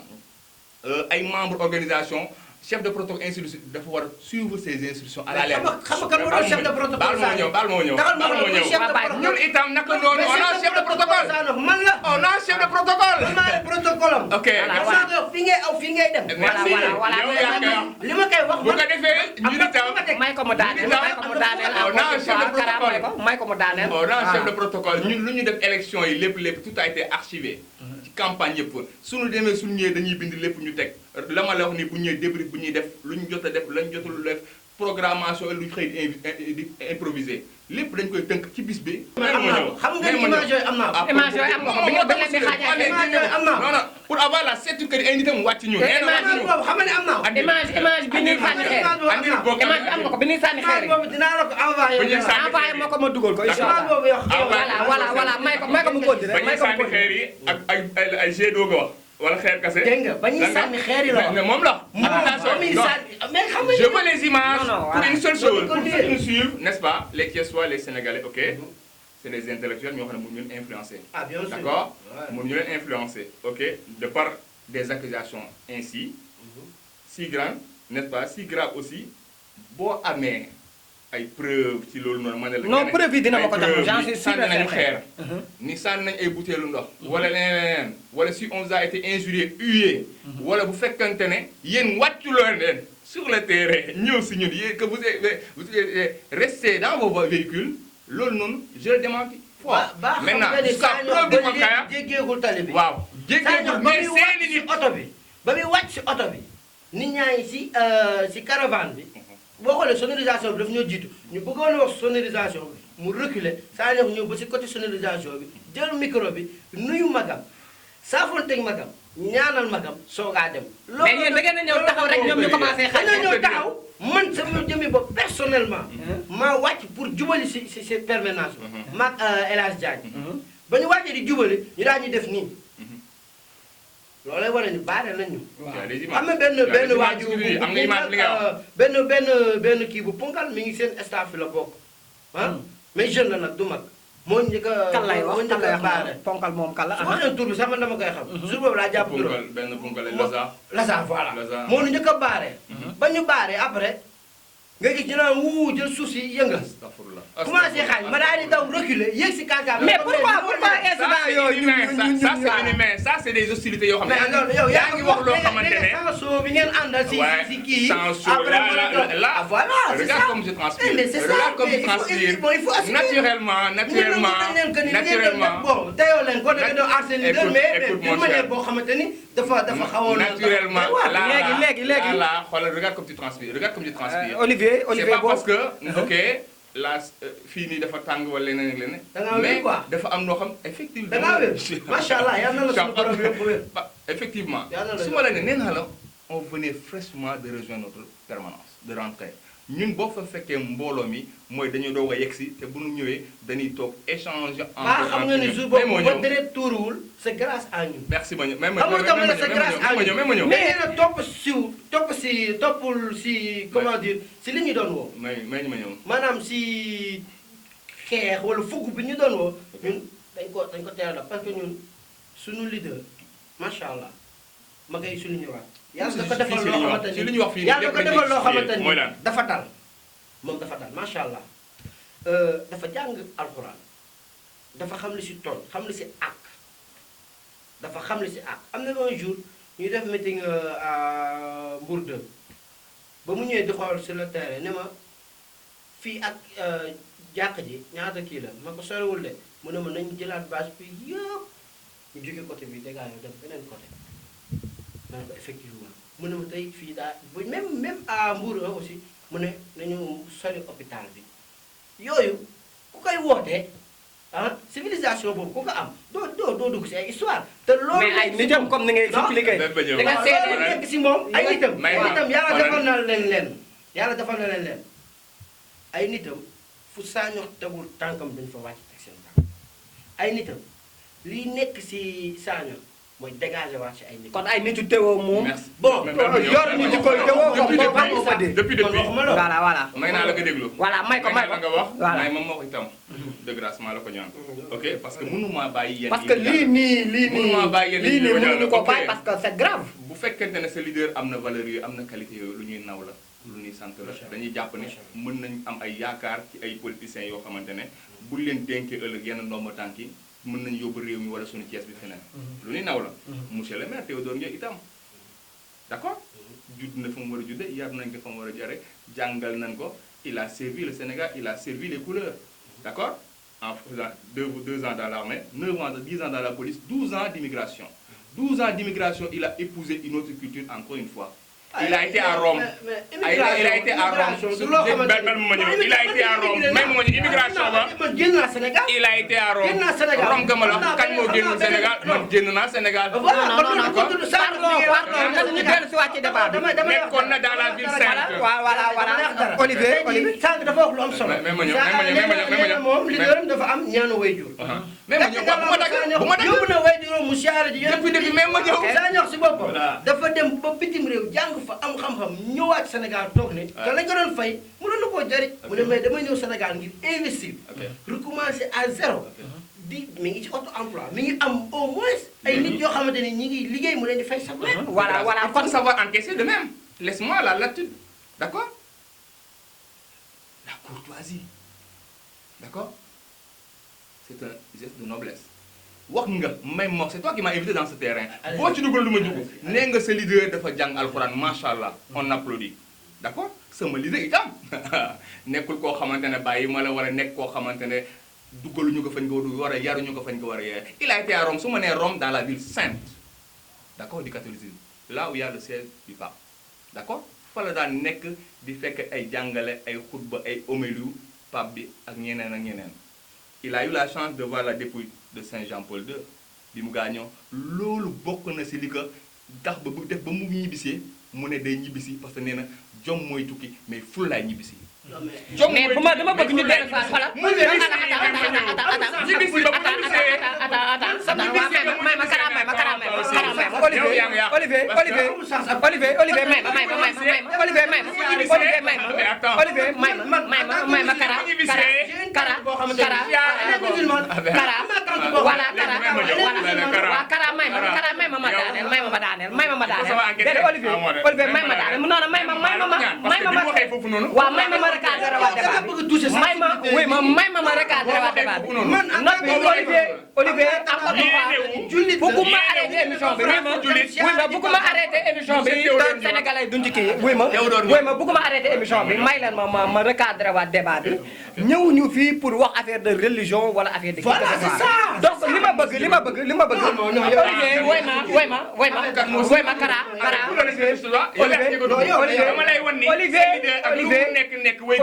ay membres organisation chef de protocole institution dafa war a suivre ses instructions à la lettre.
xam nga kan moo doon chef de protocole
baal moo ñëw baal moo ñëw
taxal ma
baal moo
ko
ñëw
chef de protocole
ñun itam naka noonu on a chef de protocole
man la
on a chef de protocole
man maa protocole am
ok
Voilà,
merci.
fi ngay aw fi ngay dem
merci
voilà,
yow yaa koy wax
li ma koy wax
bu ko defee ñun itam
may ko mu daaneel may ko mu daaneel
on a un chef de protocole
may ko mu daaneel
on a un chef de protocole ñun lu ñu def élection yi lépp tout a été archivé ci campagne yëpp suñu demee suñu ñëwee dañuy bind lépp ñu teg la ma la wax ni bu ñëwee débrief bu ñuy def lu ñu jot a def lañ jotul def programmation lu ñu xëy di improviser lépp dañ koy tënk ci bis bi.
am naa ko xam nga image yooyu am naa ko
image yooyu am nga ko bi nga leen di xaajale
image yooyu am naa ko
non non pour avoir la certitude que ay nitam wàcc ñu. nee na wàcc ñu
boobu xam nga ne am naa ko
image bi ñuy sànni xeer
andil bokk
image bi am nga ko bi ñuy sànni xeer
image boobu dinaa la ko envoyé
Bu ñu sànni
envoyé ma ko ma dugal ko incha
image
allah
boobu yow
voilà may ko mu continuer
ba
may
ñuy
ko mu
sànni
continuer
xeer yi ak ay jet d'eau nga wax wala xeer kase.
dégg nga ba ñuy sànni xeer yi la
mais moom la. attention
ba muy
non.
sànni mais xam nga
Je veux les images
Non, non,
pour
voilà.
une seule
Faut
chose,
que
pour
nous
ceux qui nous suivent, n'est-ce pas, les Thiessois, les Sénégalais, ok, c'est des intellectuels, mais on va nous influencer.
ah bien sûr
D'accord
Ouais.
Nous nous influencer, ok, de par des accusations ainsi, si grandes, n'est-ce pas, si graves aussi, bon amee ay preuves ci loolu noonu ma ne la.
non preuve yi dina ma ko jox j'en suis sûr
sànni nañu xeer. ni sànni nañ ay butéelu ndox. wala leneen wala si on a été injurié hué. wala bu fekkante ne yéen wàcculoo leen sur le terrain ñëw si ñun yéen que vous êtes resté dans vos véhicules loolu noonu je le démentis. maintenant jusqu'à preuve du contraire
jéggeegul tali bi
waaw jéggeegul mais seeni nit
oto bi ba muy wàcc si oto bi nit ñaa ngi si caravane bi boo xoolee sonorisation bi daf ñoo jiitu ñu bëggoon wax sonorisation bi mu reculer saa ñëw ñëw ba si côté sonorisation bi jël micro bi nuyu magam saafonteeg magam ñaanal magam soogaa dem.
mais yéen da ngeen a ñëw taxaw rek ñoom ñu commencé xaaj.
dañoo ñëw taxaw man sama jëmmi bopp personnellement. maa wàcc pour jubali si permanence bi. maag El Hadj Diagne. ba ñu wàccee di jubali ñu daal ñu def nii. loolay wane ni baare nañ ñu. am na benn waaju
am na image li nga wax
benn kii bu punkal mi ngi seen staff la bokk ah mais jeune la nag du mag. moo njëkk a
kan lay wax
moo njëkk a baare.
ponkal moom kan la.
su ma nee tur bi sax man dama koy xam. jour boobu laa jàpp turam
benn punkal Lazare.
Lazare voilà.
Lazare.
moo nu njëkk a baare. ba ñu baare après nga gis ñu naan wuu jël suuf si yëngal.
Astafurlah.
commencé xaaj ma daal di daw reculer yéeg si kàngaam.
mais pourquoi incident yooyu
ça c'est inhumain ça c'est des hostilités yoo xam ne.
mais loolu yow
yaa ngi wax loo xamante ne.
sanso bi ngeen àndal si kii.
sanso là
voilà c'est ça.
regarde comme je transpire.
mais c'est ça
regarde comme je transpire.
il faut assumer.
naturellement
bon teyoo leen ko da nga doon aar seen leader mais d'une manière boo xamante ni dafa xawoon.
naturellement
léegi
là xoolal regarde comme tu transpires regarde comme je transpire.
Olivier
c'est pas parce que ok la fii nii dafa tàng wala leneen ak leneen.
da ngaa wér quoi
mais dafa am noo xam effectivement.
da ngaa wér macha allah yal na la suñu borom yokk wér.
effectivement
Yal na la
su ma la ne nee naa la on venait fraîchement de rejoindre notre permanence de rentrer ñun boo fa fekkee mbooloo mi mooy dañu doog a yegsi te bu ñu ñëwee dañuy toog échanger.
xam nga ne jour boobu ba deret tuuruwul c'est grâce à ñun.
merci ma ñëw même
xam nga tamit c'est grâce à ñun
ma ñëw.
mais nag toppul si comment dire si li ñu doon woo.
may ma ñëw.
maanaam si xeex wala fukk bi ñu doon woo ñun dañ ko teel a parce que ñun suñu leader macha allah ma koy souligner waat. yàlla da ko defal loo xamante ni
li ñu wax fii
yàlla da ko defal loo xamante ni
mooy lan
dafa dal moom dafa dal macha allah dafa jàng alxuraan dafa xam li si tool xam li si àq dafa xam li si àq am na un jour ñuy def meeting à Mbour 2 ba mu ñëwee di xool sur le terrain ne ma fii ak jàkk ji ñaata kii la ma ko soriwul de mu ne ma nañ jëlaat bâche bi yëpp ñu jóge côté bi dégagé dem beneen côté ma ne ko effectivement mu ne ma tey fii daa bu même à Mbour aussi mu ne nañu sori hôpital bi yooyu ku koy wootee civilisation boobu ku ko am doo dugg si ay histoire te loolu
mais ay nitam comme ni ngay expliqué
da
nga seede
nekk si moom ay nitam
may
ay nitam yàlla defal na leen yàlla defal na leen ay nitam fu saa ñox tegul tànkam duñ fa wàcc teg seen tànk ay nitam liy nekk si saaño mooy dégager waat si ay nit.
kon ay nitu teewoo moom.
bon
yor ni di koy teewoo
depuis
voilà.
may naa la nga déglu.
voilà may ko
la nga wax.
voilà
may moom moo ko itam. de grâce maa la ko ñaan. ok parce que mënuma bàyyi yenn
parce que lii nii
mënuma bàyyi yenn
lii nii mënuñu ko bàyyi parce que c'est grave.
bu fekkente ne sa leader am na valeur yooyu am na qualité yooyu lu ñuy naw la lu ñuy sant la dañuy jàpp ne mën nañ am ay yaakaar ci ay politiciens yoo xamante ne bu leen dénkee ëllëg yenn ndomba tànk yi mën nañu yóbbu réew mi wala suñu Thiès bi feneen. lu ñuy naw la. monsieur le maire Théodore Ndiaye itam d'accord. judd na fa mu war a judde yar nañ ko fa mu war a jare jàngal nañ ko il a servi le Sénégal il a servi les couleurs d'accord en faisant 2 ans dans l'armée 9 ans 10 ans dans la police 12 ans d'immigration 12 ans d'immigration il a épousé une autre culture encore une fois. Il a été à Rome. Il a été à Rome. Il a été à Rome. Même mon immigration, il a été à Rome. Rome comme là, quand moi je au Sénégal, moi je au Sénégal. Mais qu'on a dans la ville sainte.
Voilà. Olivier.
fa am xam-xam ñëwaat Sénégal toog ne te lañ ko doon fay mënoon na koo jëriñ mu ne mais dama ñëw Sénégal ngir investir recommencer à zéro di mi ngi ci auto emploi mi ngi am au moins ay nit yoo xamante ne ñi ngi liggéey mu leen di fay sax
voilà il faut savoir encaisser de même laisse-moi la latitude d'accord la courtoisie d'accord c'est un geste de noblesse wax nga may mox c'est toi qui m'as invité dans ce terrain boo ci dugal lu ma dugg nee nga sa leader dafa jàng alxuraan macha allah on applaudit d'accord sama leader itam nekkul koo xamante ne bàyyi ma la war a nekk koo xamante ne dugaluñu ko fañ ko war a yaruñu ko fañ ko war a yee il a été à Rome su ma nee Rome dans la ville sainte d'accord du catholicisme là où il y a le siège du pape d'accord fa la daan nekk di fekk ay jàngale ay xutba ay homélie pape bi ak ñeneen ak ñeneen il a eu la chance de voir la dépouille de Saint Jean-Paul II bi mu gaañoo loolu bokk na si li ko tax ba bu def ba mu ñibbisee mu ne day ñibbisi parce que nee na jom mooy tukki mais ful laay ñibbisi.
jom mais bu ma dama bëgg ñu dellu fa xoolal.
mu ne ñibbisi ba mu ñibbisee.
Olivier bëgguma arrêté émission bi bëgguma arrêté émission bi Sénégalais duñ ci kii bëgguma arrêté émission bi may leen ma recadré waat débat bi ñëwuñu fii pour wax affaire de religion wala affaire de donc li ma bëgg Olivier woy ma kara Olivier bu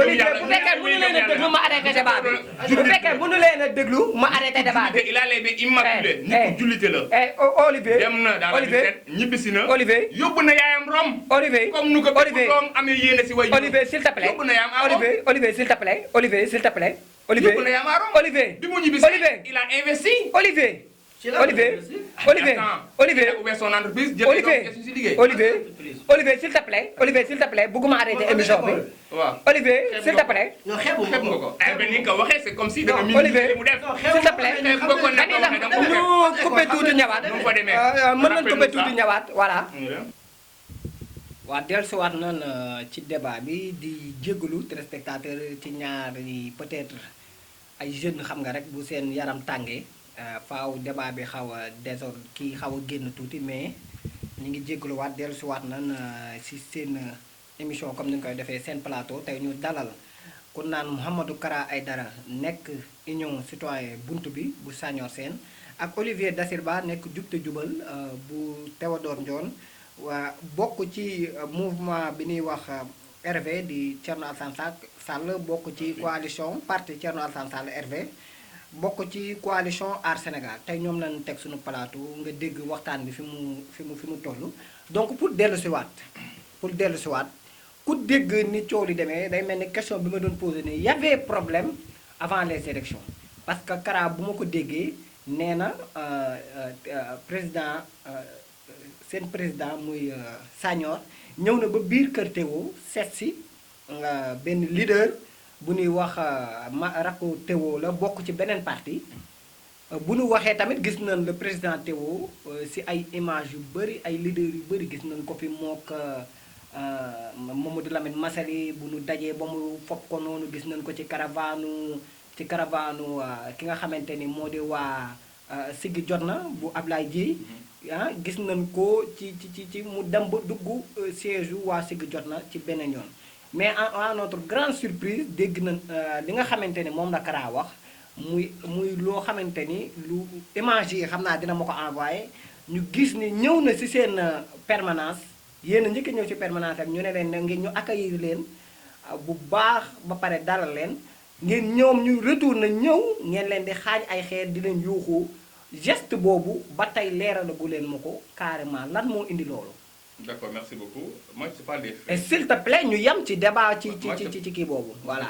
fekkee mënu leen a déglu ma arrêté débat bi bu fekkee mënu leen a déglu ma arrêté débat bi
il a les mains immaculées nit ku jullite la
Olivier
dem na dans la ville ñibbisi na
Olivier
yóbbu na yaayam Rome
Olivier
comme nu ko doom amee yéene si way
Olivier s'il te plaît
yóbbu na yaayam à Rome
Olivier s'il te plaît
yóbbu na yaayam à Rome
Olivier
bi mu ñibbisi il a investi
Olivier il a
ouvert son entreprise
Olivier s'il te plaît bëgguma arrêter émission bi Olivier s'il te plaît
xeeb nga ko ba ni nga ko waxee c'est comme si da nga mi
Olivier
mu def
s'il te plaît ñu coupé tuuti ñëwaat mën nañ coupé tuuti ñëwaat voilà waa dellusiwaat nañ ci débat bi di jégalu téléspectateur ci ñaari peut-être ay jeunes xam nga rek bu seen yaram tàngee faaw débat bi xaw a désordre kii xaw a génn tuuti mais ñu ngi jégaluwaat dellusiwaat nañ si seen émission comme ni ñu koy defee seen plateau tey ñu dalal ku naan Mouhamadou Kara Aidara nekk union citoyen bunt bi bu Sagnor Sène ak Olivier Da Silva nekk jub te jubal bu Théodore Ndione waa bokk ci mouvement bi ñuy wax RV di Thierno Alassane Sall bokk ci coalition parti Thierno Alassane Sall RV bokk ci coalition Aar Sénégal tey ñoom lañ teg suñu plateau nga dégg waxtaan bi fi mu toll donc pour dellu siwaat ku dégg ni coow li demee day mel ni question bi ma doon posé ne y avait problème avant les élections parce que Kara bu ma ko déggee nee na président seen président muy Sagnor ñëw na ba biir kër Théo seet si benn leader bu ñuy wax rakku Théo la bokk ci beneen parti bu ñu waxee tamit gis nañ le président Théo si ay image yu bëri ay leader yu bëri gis nañ ko fi mook Mamadou Lamine Massaly bu ñu dajee ba mu fopp ko noonu gis nañ ko ci caravane ki nga xamante ni moo di waa Siggi jot na bu Ablaye Dieye gis nañ ko ci mu dem ba dugg siège waa Siggi jot na ci beneen yoon mais à notre grande surprise dégg nañ li nga xamante ni moom la Kara wax muy loo xamante ni lu image yi xam naa dina ma ko envoyé ñu gis ni ñëw na ci seen permanence yéen a njëkk ñëw ci permanence am ñu ne leen ngeen ñu accueillir leen bu baax ba pare dalal leen ngeen ñoom ñu retourné ñëw ngeen leen di xaañ ay xeer di leen yuuxu geste boobu ba tey leeralagu leen ma ko carrément lan moo indi loolu.
D'accord, merci beaucoup. Moi, je te parle des faits.
et s'il te plaît ñu yem ci débat ci kii boobu. voilà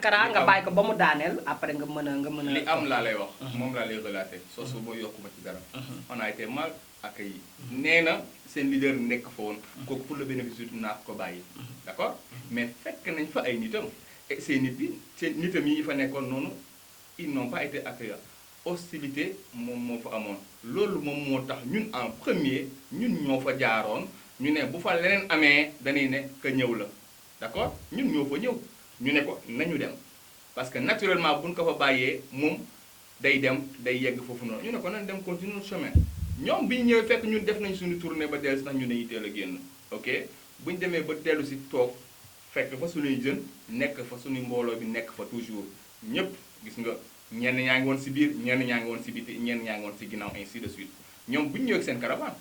Kara nga bàyyi ko ba mu daaneel après nga mën a.
li am laa lay wax. moom laa lay relater soosu boo yokkuma ci dara. on a été mal accueillis. nee na seen leader nekk fa woon. kooku pour le bénéfice du naa ko bàyyi. d'accord mais fekk nañ fa ay nitam. et seen nit yi seen nitam yi fa nekkoon noonu ils n'ont pas été accueillis. hostilité moom moo fa amoon loolu moom moo tax ñun en premier ñun ñoo fa jaaroon ñu ne bu fa leneen amee dañuy ne que ñëw la d'accord ñun ñoo fa ñëw ñu ne ko nañu dem parce que naturellement buñ ko fa bàyyee moom day dem day yegg foofu noonu ñu ne ko nañ dem continuer chemin ñoom bi ñu ñëwee fekk ñun def nañ suñu tournée ba dellu si ndax ñu dañuy teel a génn ok bu ñu demee ba dellu si toog fekk fa suñuy jeunes nekk fa suñuy mbooloo bi nekk fa toujours ñëpp gis nga ñenn ñaa ngi woon si biir ñenn ñaa ngi woon si biti ñenn ñaa ngi woon si ginnaaw ainsi de suite ñoom bu ñu ñëwee ak seen caravane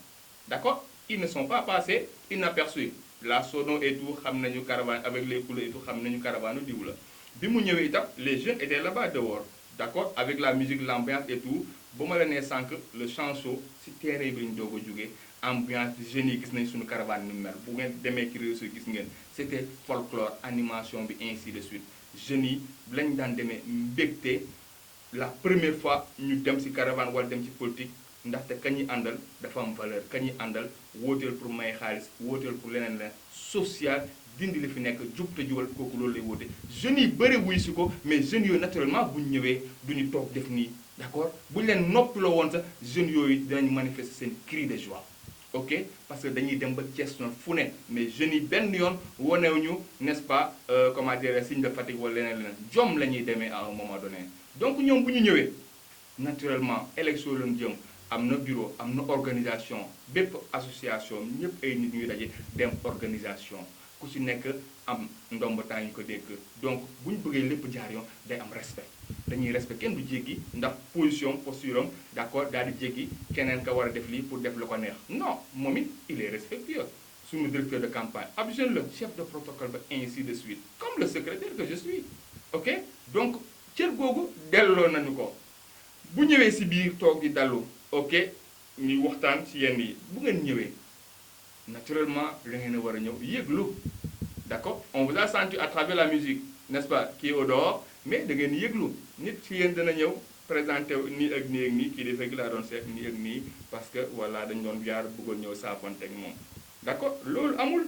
d'accord ils ne sont pas passés inaperçus la sono et tout xam nañu caravane avec les couleurs et tout xam nañu caravane diw la bi mu ñëwee itam les jeunes étaient là-bas dehors d'accord avec la musique l'ambiance et tout ba ma la nee sànq le chant chaud si terrain bi ñu doog a jógee ambiance jeunes yi gis nañ suñu caravane ni mu mel bu ngeen demee ci réseau gis ngeen c'était folklore animation bi ainsi de suite jeunes yi lañ daan demee mbégte la première fois ñu dem ci caravane wala dem ci politique ndaxte ka ñuy àndal dafa am valeur ka ñuy àndal wooteel pour may xaalis wooteel pour leneen leen social dindi li fi nekk jub te jubal kooku loolu lay woote jeunes yi bëri wuy si ko mais jeunes yooyu naturellement bu ñu ñëwee du ñu toog def nii d'accord bu ñu leen noppiloo woon sax jeunes yooyu dinañ manifester seen cri de joie ok parce que dañuy dem ba question fu ne mais jeunes yi benn yoon wonewuñu n'est-ce pas comment dire signe de fatigue wala leneen jom la ñuy demee à un moment donné donc ñoom bu ñu ñëwee naturellement élection lañu jëm am na bureau am na organisation bépp association ñëpp ay nit ñuy daje dem organisation ku ci nekk am ndomb temps ñu ko dégg donc bu ñu bëggee lépp jaar yoon day am respect dañuy respect kenn du jéggi ndax posture am d'accord daal di jéggi keneen ka war a def lii pour def lu ko neex non moom it il est respectueux suñu directeur de campagne ab jeune la chef de protocole ba ainsi de suite comme le secrétaire que je suis ok donc cër googu delloo nañu ko bu ñëwee ci biir toog di dallu ok ñuy waxtaan ci yenn yi bu ngeen ñëwee naturellement la ngeen a war a ñëw yëglu d'accord on vous a senti à travers la musique n'est-ce pas qui est au dehors mais da ngeen yëglu nit ci yéen dana ñëw présenté nii ak nii ak nii kii dafay laa doon seet nii ak nii parce que voilà dañu doon jaar bëggoon ñëw saafonte ak moom d'accord loolu amul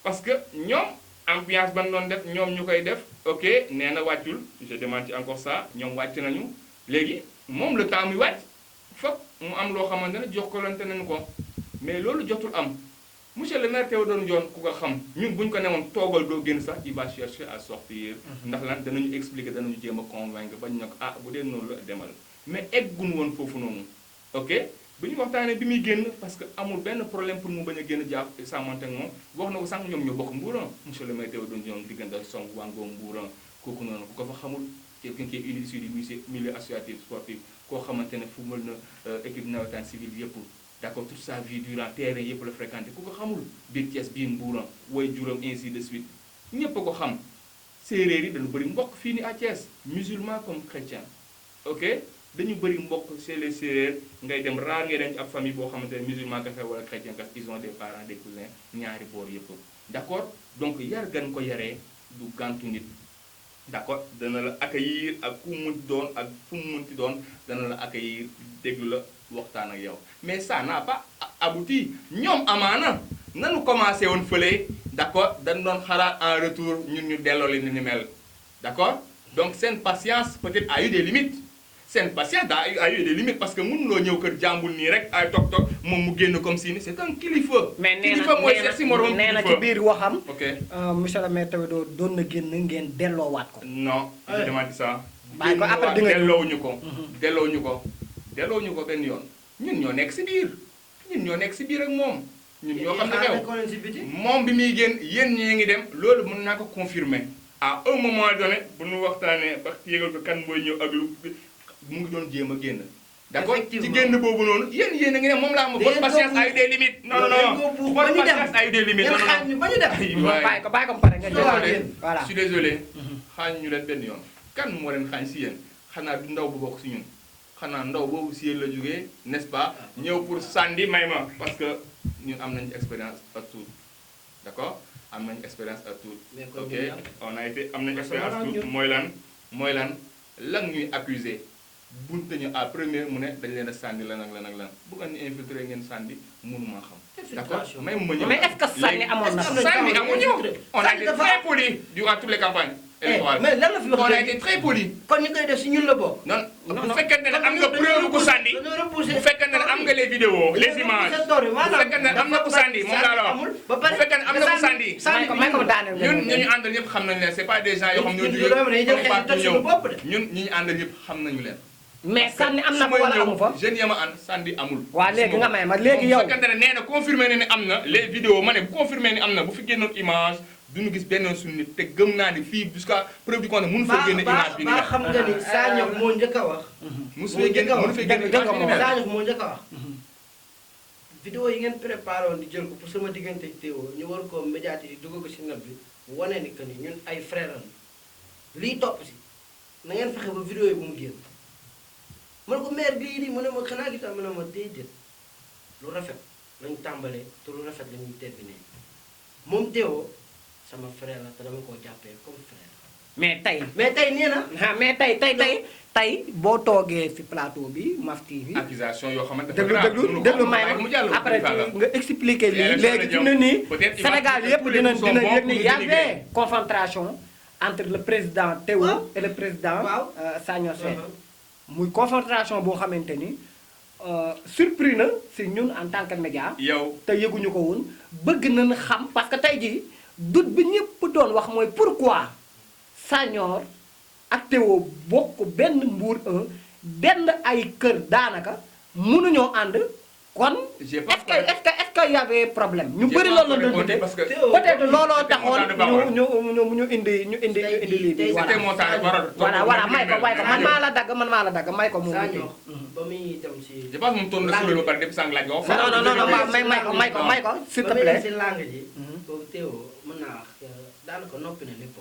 parce que ñoom ambiance ban doon def ñoom ñu koy def ok nee na wàccul je démentis encore ça ñoom wàcc nañu léegi moom le temps muy wàcc foog mu am loo xamante ne jox ko lante nañu ko mais loolu jotul am monsieur le maire Théodore Ndione ku ko xam ñun bu ñu ko newoon toogal doo génn sax il va chercher à sortir ndax lan danañu expliquer danañu jéem a convaincre bañ ne ko ah bu dee noonu la demal mais eggun woon foofu noonu ok bu ñu waxtaanee bi muy génn parce que amul benn problème pour mu bañ a génn jàpp sàmmante ak moom wax na ko sànq ñoom ñoo bokk Mbuuran monsieur le maire Théodore Ndione diggante Song Wango Mbuuran
kooku noonu ku ko fa xamul quelqu'un qui est issu du milieu associatif sportif koo xamante ne football na équipe nawetaan civile yëpp d'accord toute sa vie durant terrain yëpp la fréquenté ku ko xamul biir Thiès biir Mbuuram way juram ainsi de suite ñëpp a ko xam séeréer yi dañu bëri mbokk fii ni à Thiès musulman comme chrétien ok dañu bëri mbokk chez les séeréer ngay dem rare ngay dem ci ab famille boo xamante ne musulman kese wala chrétien kese ils ont des parents des cousins ñaari boor yëpp d'accord donc yar gan ko yaree du gàntu nit d'accord dana la accueillir ak ku mu doon ak fu mu munti doon dana la accueillir déglu la waxtaan ak yow mais ça n'a pas abouti ñoom amaana nanu commencé woon fële d'accord dañ doon xalaat en retour ñun ñu delloo li ni mel d'accord donc seen patience peut-être a eu des limites seen patience a eu des limites parce que mënuloo ñëw kër jàmbul nii rek ay toog moom mu génn comme si ni c'est un kilifa.
mais nee
kilifa mooy seet si morom
na ci biir waxam.
ok
monsieur le maire Théodore doon na génn ngeen delloowaat ko.
non je demande ça.
bàyyi ko après di nga
delloowuñu ko. delloowuñu ko benn yoon. ñun ñoo nekk si biir ak moom. ñun ñoo xam ne xew moom bi muy génn yéen ñee ngi dem loolu mën naa ko confirmer à un moment donné bu nu waxtaanee ba yégal ko kan mooy ñëw ak lu mu ngi doon jéem a génn. d'accord ci génn boobu noonu yéen a ngi ne moom laa am votre patience a eu des limites. non votre patience a eu des limites.
bàyyi ko mu pare nga jël. voilà
je suis désolé. xaañ ñu leen benn yoon. kan moo leen xaañ si yéen xanaa du ndaw bu bokk si ñun xanaa ndaw boobu si yéen la jógee n'est-ce pas ñëw pour sànni may ma parce que ñun am nañu expérience à tout d'accord am nañu expérience à tout. ok on a été am nañu expérience à tout mooy lan lan ñuy accuser bunte ñu à première mu ne dañ leen a sànni lan ak lan bu ngeen ñu infiltré ngeen sànni mënuma xam. d'accord may ma ñëw
mais est-ce que sànni amoon na.
sànni amuñu on a été très poli durant toutes les campagnes.
mais lan la fi wax
on a été très poli.
kon ñu koy def si ñun la bokk.
non bu fekkente ne am nga preuve ku sànni bu fekkente ne am nga les vidéos les images bu fekkente ne am na ku sànni moom laa la wax bu fekkente ne am na ku sànni ñun ñu àndal ñëpp xam nañu leen c'est pas des gens yoo xam ñoo jógee ñun ñi ñu àndal ñëpp xam nañu leen.
mais sànni am na fa wala amu fa
jeunes ya ma ànd sànni amul.
waaw léegi nga may ma léegi yow
bu fekkente ne nee na confirmé na ne am na les vidéos ma ne bu confirmé ni am na bu fi génnoon image duñu gis benn suñu nit te gëm naa ni fii jusqu'à preuve du compte mënu fa génne image bi ni
ba xam nga ni Sagnokh moo njëkk a wax.
mënu fa génne
Sagnokh moo njëkk a wax. vidéo yi ngeen préparé woon di jël ko pour sama diggante Théo ñu war ko médiatiser dugal ko si net bi wane ni que ni ñun ay frères lañu lii topp si na ngeen fexe ba vidéo yi bu mu génn. ma ne ko maire bii nii mu ne ma xanaa gis ma ne ma déedéet lu rafet lañu tàmbalee te lu rafet la ñuy terminé moom Théo sama frère la te dama koo jàppee comme frère.
mais tey
nee na.
mais tey boo toogee ci plateau bi Maf TV.
accusation yoo xamante
déglu may ma après nga expliquer lii léegi fi mu ne nii Sénégal yëpp dina yëg ni y avait confrontation entre le président Théo et le président Sagnokh Sène muy confrontation boo xamante ni surpris na si ñun en tant que média.
yow
te yëguñu ko woon bëgg nañ xam parce que tey jii doute bi ñëpp doon wax mooy pourquoi Sagnokh ak Théo bokk benn Mbour 1 benn ay kër daanaka mënuñoo ànd kon. est-ce que y avait problème. ñu bëri loolu la doon
parce que
peut-être looloo taxoon ñu indi lii bi. voilà may ko man maa la dagg may ko mu.
Sagnokh ba muy dem si.
je pense moom toon na suul ba pare depuis sànq laaj nga wax.
non may ko s'il te plaît.
si langue ji. boobu Théo mën naa wax daanaka noppi na lépp.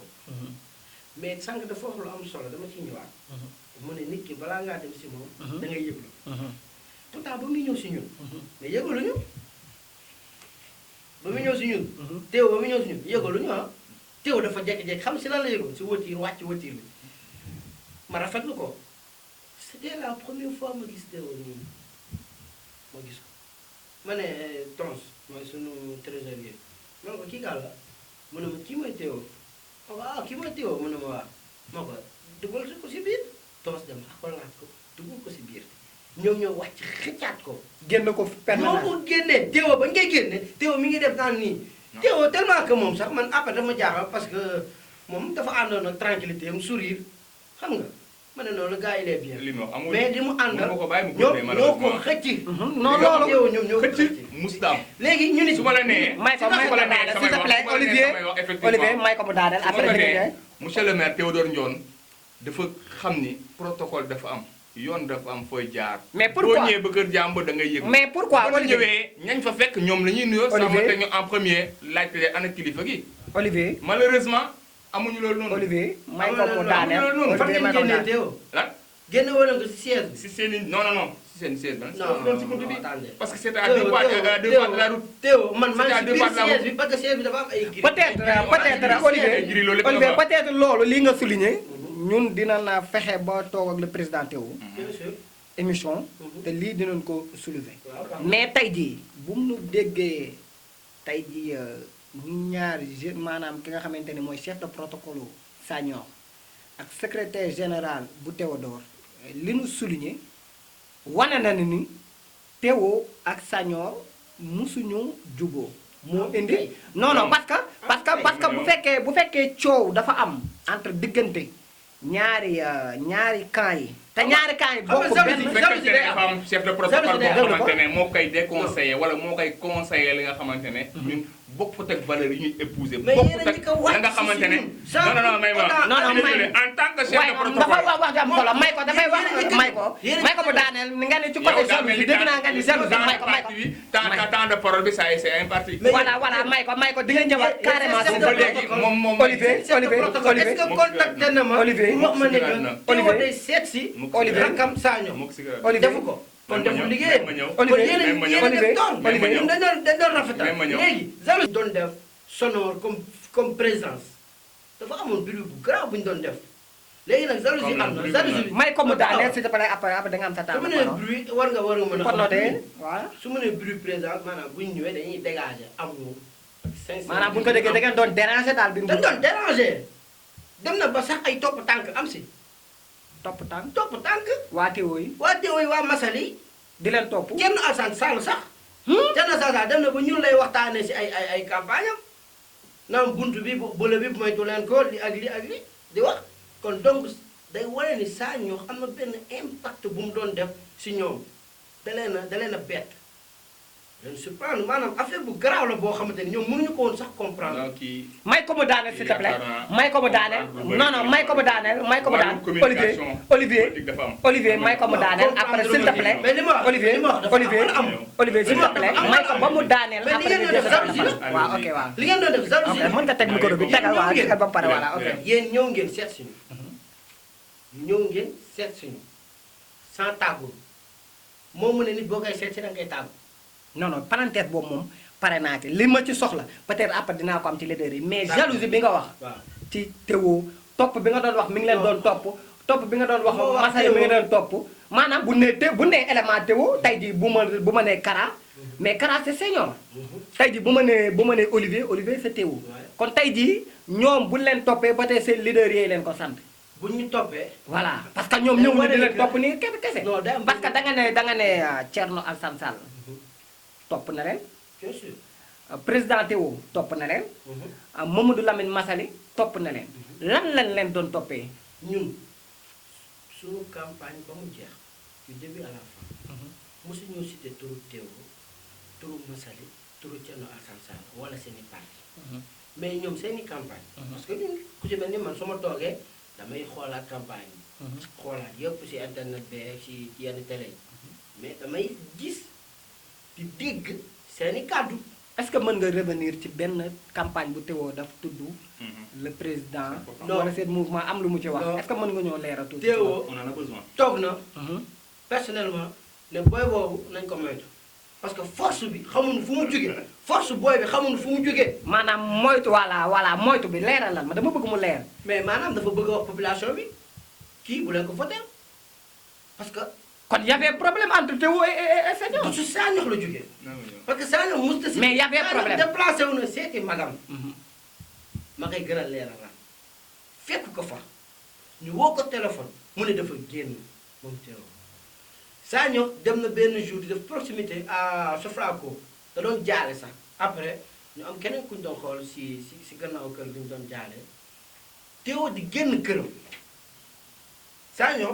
mais sànq dafa wax lu am solo dama ciy ñëwaat. mu ne nit ki balaa ngaa dem si moom. da ngay yëglu. pourtant ba muy ñëw si ñun. mais yëgaluñu. ba muy ñëw si ñun. Théo ba muy ñëw si ñun yëgaluñu ah. Théo dafa jékki-jékki xam si lan la yëgoon si wëtiir wàcc wëtiir bi ma rafetlu ko. c'était la première fois ma gis Théo nii ma gis ko ma ne Tons mooy sunu trésorier ma ne ko kii gàll la mu ne ma kii mooy Théo waaw kii mooy Théo mu ne ma waa ma ko dugal ko si biir Tons dem sax ko laaj ko dugal ko si biir ñoom ñoo wàcc xëccaat ko.
génn ko permanent
ñoo ko génnee Théo ba ñu koy génne Théo mi ngi def naan nii. Théo tellement que moom sax man après dama jaaxal parce que moom dafa àndoon ak tranquillité am sourire xam nga. ma ne noonu le gars il est bien.
li mu wax amul
mais di mu àndal
mënuma ko bàyyi mu
ñoo
continuer
ñoo ko
malheureusement.
xëcc.
non loolu
yow ñoom ñoo ko
xëcc
xëcc.
mustaam.
léegi ñu ni
su ma la nee.
may ko may ko
la
daaneel
nee
s'il te
samay
plaît
wax
Olivier
samay wax effectivement.
Olivier may ko mu daaneel
su ma
après
la
di
nee
nga
monsieur le maire Théodore Ndione dafa xam ni protocole dafa am yoon dafa am fooy jaar.
Mais pourquoi
boo ñëwee ba kër jàmbur da ngay yëg.
mais pourquoi
boo
Olivier
ñëwee ñañ fa fekk ñoom la ñuy nuyoo.
Olivier
sàmmante ñu en premier laajte ana kilifa gi.
Olivier
malheureusement amuñu loolu noonu.
Olivier may ko mu
non,
daaneel
non,
fan
Olivier
ngeen
may ko mu
génnee
daaneel
Théo.
lan
génne wala nga si siège bi.
si seen i non non non si seen siège ban.
non
doon si buntu bi
attendez.
parce que c'est à deux pas de la route.
Théo man maa
C'est à
ngi
deux
si biir
pas de la
siège
route.
bi parce que siège bi dafa am ay gris.
peut-être Olivier
gris loolu lépp
Olivier
nga fa.
peut-être loolu li nga souligné ñun dina na fexe ba toog ak le président Théo
bien sûr.
émission te lii dinañ ko soulever
waaw
mais tey jii bu mu déggee tey jii ñaari jeune maanaam ki nga xamante ni mooy chef de protocole Sagnon ak secrétaire général bu Théodore li nu souligné wane na ni Théo ak Sagnon musuñu juboo moo indi non non parce que bu fekkee coow dafa am entre diggante ñaari camp yi te ñaari camp yi bokk benn
bu fekkente ne dafa am chef de protocole boo xamante ne moo koy déconseillé wala moo koy conseillé li nga xamante ne ñun bokkut ak valeur yi ñuy épouser
mais yéen
bokkut
a ngi ko wax
ak la nga xamante ne
si
non non non may ma
non non may
désolé en tant que chef de
waaye dafa
protocole
wax am solo may ko damay wax may ko mu daaneel nga ne ci côté jalousie dégg naa nga ni jalousie may ko
temps de parole bi ça c'est imparti
voilà may ko di nga ñëwaat carrément
chef de
ba léegi moom
Olivier
est-ce que contacté na ma
Olivier
wax ma ne que
Olivier
Théo day seet si
Olivier
rakam Sagnon
mukk si
Olivier
defu ko kon deful liggéeyam
ma ñëw
kon
Olivier
yéen a yéen a
Olivier
def toor
Olivier
ñun dañ doon rafetal
ma ñëw
léegi jalousie doon def sonore comme présence dafa amoon bruit bu grave bu ñu doon def léegi nag jalousie am na jalousie bi
may ko mu daaneel s'il te plaît après da nga am sa temps
su ma nee bruit war nga mën a
kon
xam
noté
bruit.
voilà
su ma nee bruit présence maanaam bu ñu ñëwee dañuy dégager amour ak sincérité.
maanaam bu ñu ko déggee da ngeen doon déranger daal bi
dañ doon déranger dem na ba sax ay topp tànk am si
topp tànk
topp tànk
waa Théo yi
waa Théo yi waa Massaly
di leen topp
kenn Alassane Sall sax kenn Sall dem na ba ñun lay waxtaanee si ay campagne am naan buntu bi bële bi moytu leen ko li ak li di wax kon donc day wane ni Sagnon am na benn impact bu mu doon def si ñoom da leen a bett leen surprendre maanaam affaire bu garaaw la boo xamante ni ñoom mënuñu ko woon sax comprendre.
kii
may ko mu daaneel s'il te plaît may ko mu daaneel non non may ko mu daaneel may ko mu daaneel Olivier may ko mu daaneel après s'il te plaît
mais li ma wax
Olivier
li ma wax dafa
Olivier
am
Olivier s'il te plaît may ko ba mu daaneel
mais li
après
ngeen doon def jalousie la
waaw ok waaw
li ngeen doon def jalousie
ok mën nga teg micro bi tegal waaw tegal ba mu pare voilà ok
yéen ñëw ngeen seet suñu ñëw ngeen seet suñu sans tàggu moom mu ne nit boo koy seet si da nga koy tàggu
non non parenthèse boobu moom pare naa ci li ma ci soxla peut-être après dinaa ko am ci leader yi mais jalousie bi nga wax
waaw
ci Théo topp bi nga doon wax mi ngi leen doon topp bi nga doon wax Massaly mi ngi doon topp maanaam bu nee élément Théo tey jii bu ma nee Kara mais Kara c'est Sagnon tey jii bu ma nee Olivier c'est Théo kon tey jii ñoom buñ leen toppee ba tey seen leader yi leen ko sant
bu ñu toppee
voilà parce que ñoom ñëw di leen topp nii kese
non day am
parce que da nga ne Thierno Alassane Sall topp na leen
bien sûr
président Théo topp na leen Mamadou Lamine Massaly topp na leen lan lañ leen doon toppee
ñun suñu campagne ba mu jeex du début à la fin mosu ñoo cité turu Théo turu Massaly turu Thierno Alassane Sall wala seeni parti mais ñoom seeni campagne parce que ñun ku ci mel ni man su ma toogee damay xoolaat campagne bi xoolaat yëpp si internet bi si yenn télé yi mais damay gis di dégg seeni kàddu
est-ce que mën nga revenir ci benn campagne bu Théo daf tudd le président wala seen mouvement am lu mu ci wax est-ce que mën nga ñoo leeral tuuti
Théo
on en a besoin
toog na personnellement ne booy boobu nañ ko moytu parce que force bi xamuñu fu mu jógee force booy bi xamuñu fu mu jógee
maanaam moytu voilà moytu bi leeralal ma dama bëgg mu leer
mais maanaam dafa bëgg a wax population bi kii bu leen ko voté parce que
kon y avait problème entre Théo et Sagnon
su Sagnon la jógee parce que Sagnon mosut a si
mais y avait problème
déplacé wu na seeti magam ma koy gën a leeralal fekk ko fa ñu woo ko téléphone mu ne dafa génn moom Théo Sagnon dem na benn jour di def proximité à Sofraco da doon jaale sax après ñu am keneen ku ñu doon xool si gannaaw kër gi ñu doon jaale Théo di génn këram Sadio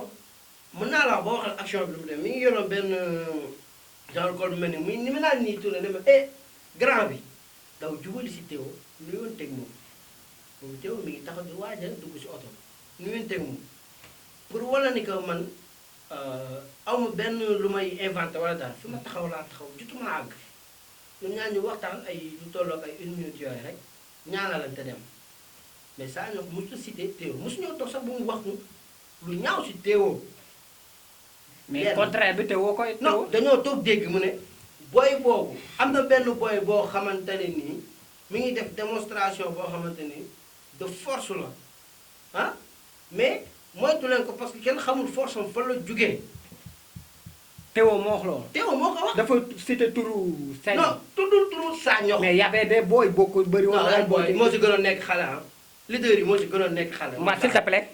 mën naa la wax boo waxal action bi lu mu dem mi ngi yoroon benn genre col bu mel ni muy ni ma naan nii tourné ne ma grand bi daw jubali si Théo nuyoon teg moom boobu Théo mi ngi taxaw di waajal dugg si oto nuyoon teg moom pour wala ni que man awma benn lu may inventé wala dara fi ma taxaw laa taxaw jotuma la àgg ñun ñaan ñu waxtaan ay lu tolloog ay 1 minute yooyu rek ñaanalante dem mais saa ñoo mosu cité Théo mosu ñoo toog sax bu mu wax ñu lu ñaaw si Théo.
mais contraire bi Théo koy.
non dañoo toog dégg mu ne booy boobu am na benn booy boo xamante ne nii mi ngi def démonstration boo xamante ni de force la ah mais moytu leen ko parce que kenn xamul force am fan la jugee.
Théo moo wax loolu.
Théo moo ko wax.
dafa cité turu Sadio.
non tuddul turu Sadio.
mais y avait des boy beaucoup bëri woon.
ay boy moo si gënoon nekk xale ah. leader yi moo si gënoon nekk xale.
ma s'il te plaît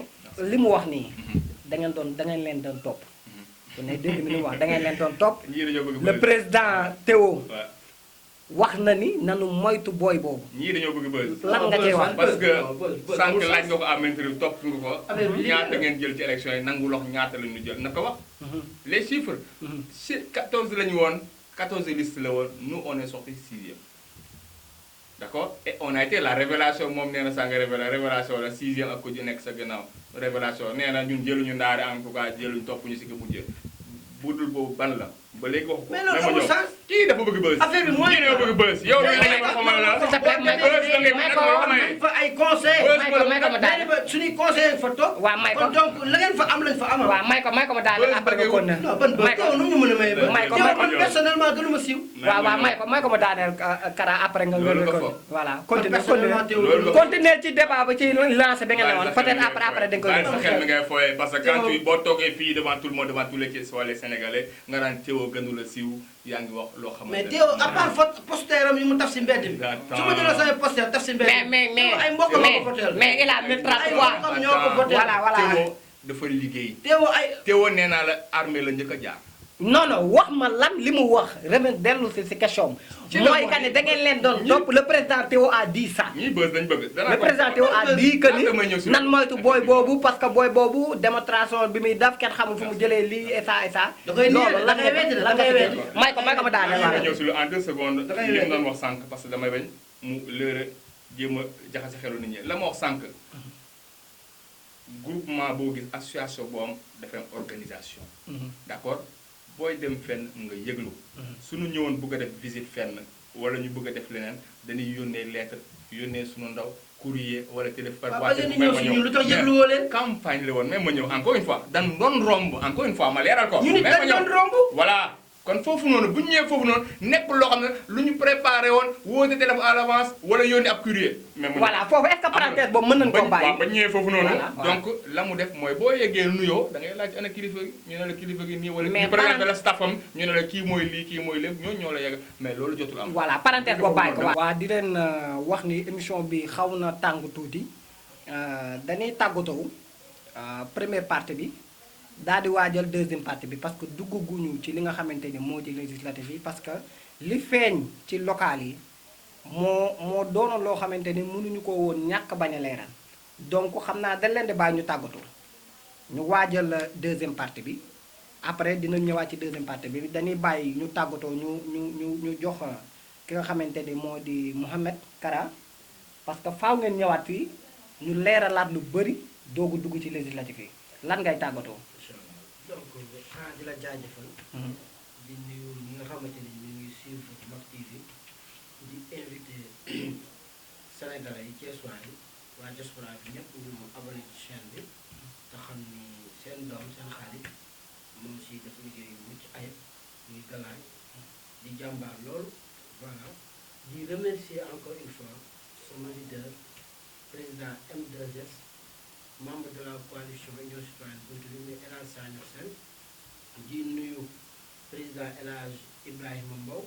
li mu wax nii da ngeen leen doon topp. bu ne dégg mi li mu wax da ngeen leen doon topp. le président Théo. wax na ni nanu moytu booy boobu.
ñii dañoo bëgg buzz.
lan nga cee wax
parce que sànq laaj nga ko à maintes topp nga ko.
affaire bi
ñaata ngeen jël ci élection yi nangu lox ñaata la ñu jël na ko wax. les chiffres. si 14 la ñu woon 14 listes la woon nous on est sorti 6e. d' accord et on a été la révélation moom nee na sànq révélation la 6e ak ko ji nekk sa gannaaw révélation nee na ñun jëluñu ndaare en tout cas jëluñu topp ñu si ko mujjee budul boobu ban la. ba léegi wax ko
mais loolu amul sens
kii dafa bëgg buzz.
affaire bi mooy
kii dafa bëgg buzz yow mii dañuy wax xamal la.
fa ay conseil
may ko ma daal
suñuy conseil fa toog.
waaw may ko
kon donc la ngeen fa am lañ fa amal.
waaw may ko ma daal après nga kon na.
non ban boobu teew nu ñu mën a may ba.
may ko
man personnellement gënuma siiw.
waaw may ko ma daaneel Kara après nga nga ko voilà
loolu
continuer ci débat ba ci lancé bi nga ne woon peut-être après dañ ko
bàyyi sa xel mi ngay fooyee parce que quand tu boo toogee fii devant tout le monde devant tous les Sénégalais nga naan Théo gënu la siiw yaa ngi wax loo xamante
mais Théo à part poster am yi mu taf si mbedd mi. su ma jëloon samay poster taf si mbedd mi.
mais
ay mbokk ma ko votel.
mais il a 1033
ay mbokkam ñoo ko votel.
voilà
Théo dafa liggéey.
Théo ay.
Théo nee naa la armée la njëkk a jaar.
non wax ma lan li mu wax remet dellu si question mooy que ne da ngeen leen doon topp le président Théo a dit ça.
ñii bës dañ bëgg.
le président Théo a dit que ni nan moytu booy boobu parce que booy boobu démonstration bi muy def kenn xamul fu mu jëlee lii et ça et ça.
da koy
loolu
la ngay weddi la ngay weddi.
may ko ma daane
waaw
waaw.
ñëw si lu en 2 secondes.
da ngay
li mu
weddi.
doon wax sànq parce que damay bañ mu lëre jéem a jaxase xelu nit ñi la ma wax sànq. groupement boo gis association boo am dafa am organisation. d'accord booy dem fenn nga yëglu. suñu ñëwoon bëgg a def visite fenn wala ñu bëgg a def leneen dañuy yónnee lettre yónnee suñu ndaw courrier wala téléphone.
waaw ba ngeen di ñëw si ñun lu tax yëgluwoo leen.
campagne la woon même ma ñëw encore une fois dañ doon romb encore une fois ma leeral ko.
ñu nit dañ doon romb.
voilà kon foofu noonu bu ñu ñëwee foofu noonu nekkul loo xam ne lu ñu préparé woon woote téléphone à l'avance wala yónni ab courrier. même
voilà foofu est-ce que parenthèse boobu mën nañu ko bàyyi.
waaw ba ñu ñëwee foofu noonu.
Voilà, voilà.
donc la mu def mooy boo yeggee nuyoo da ngay laaj ana kilifa gi ñu ne la kilifa gi nii wala.
Mais
ñu présenté la staffam ñu ne la kii mooy lii kii mooy lépp ñooñu ñoo la yegg mais loolu jotul am.
voilà parenthèse boobu bàyyi ko waa di leen wax ni émission bi xaw na tàng tuuti dañuy tàggatoo première partie bi daal di waajal deuxième partie bi parce que dugguñu ci li nga xamante ni moo di législatif yi parce que li feeñ ci local yi moo doonoon loo xamante ni mënuñu ko woon ñàkk bañ a leeral donc xam naa dañ leen di bàyyi ñu tàggatoo ñu waajal deuxième partie bi après dinañ ñëwaat ci deuxième partie bi dañuy bàyyi ñu tàggatoo ñu jox ki nga xamante ni moo di Mouhamed Kara parce que faaw ngeen ñëwaat fii ñu leeralaat lu bëri doogu dugg ci législatif yi lan ngay tàggatoo.
incha allah donc xanaa di la jaajëfal. di nuyu ñi nga xamante ni ñu ngi suivre Mak TV di invité Sénégalais yi Thiessois yi waa diaspora bi ñëpp ñu abonné ci chaîne bi te xam ni seen doom seen xarit moom si dafa liggéey mucc ayib muy galaay di jàmbaar loolu voilà di remercier encore une fois sama leader président M2S membre de la coalition Union Citoyenne Buntu bi muy El Hadj Sagnokh Sène di nuyu président El Hadj Ibrahima Mbow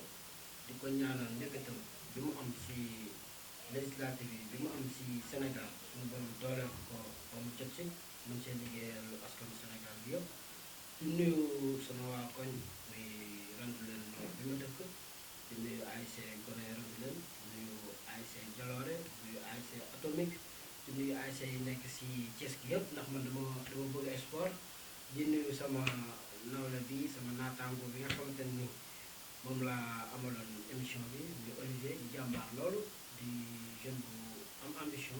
di ko ñaanal njëkkatam bi mu am ci législative yi bi mu am ci Sénégal suñu borom dooleel ko ba mu jot si mën see liggéeyal askanu Sénégal bi yëpp di nuyu sama waa koñ muy Randoulène bi ma dëkk di nuyu ASC Gone Randoulène di nuyu ASC Jaloore di nuyu ASC Atomique di nuyu ASC yi nekk si Thiès gi yëpp ndax man dama bëgg sport di nuyu sama nawla bi sama naataango bi nga xamante ni moom laa amaloon émission bi di Olivier di jàmbaar loolu di jeune bu am ambition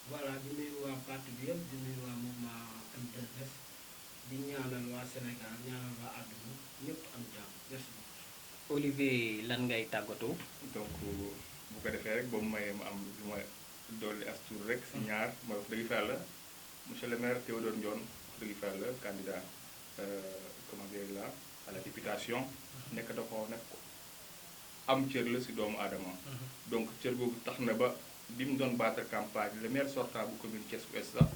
voilà di nuyu waa parti bi yëpp di nuyu waa mouvement M2S di ñaanal waa Sénégal ñaanal waa àdduna ñëpp am jàmm merci beaucoup.
Olivier lan ngay tàggatoo.
donc bu ko defee rek boobu mayee ma am lu ma dolli as tuur rek si ñaar mooy wax dëgg fa yàlla monsieur le maire Théodore Ndione wax dëgg fa yàlla candidat comment dire là à la députation nekk dafa nekk am cër la si doomu aadama donc cër boobu tax na ba bi mu doon battre campagne le maire sortant bu commune Thiès Ouest sax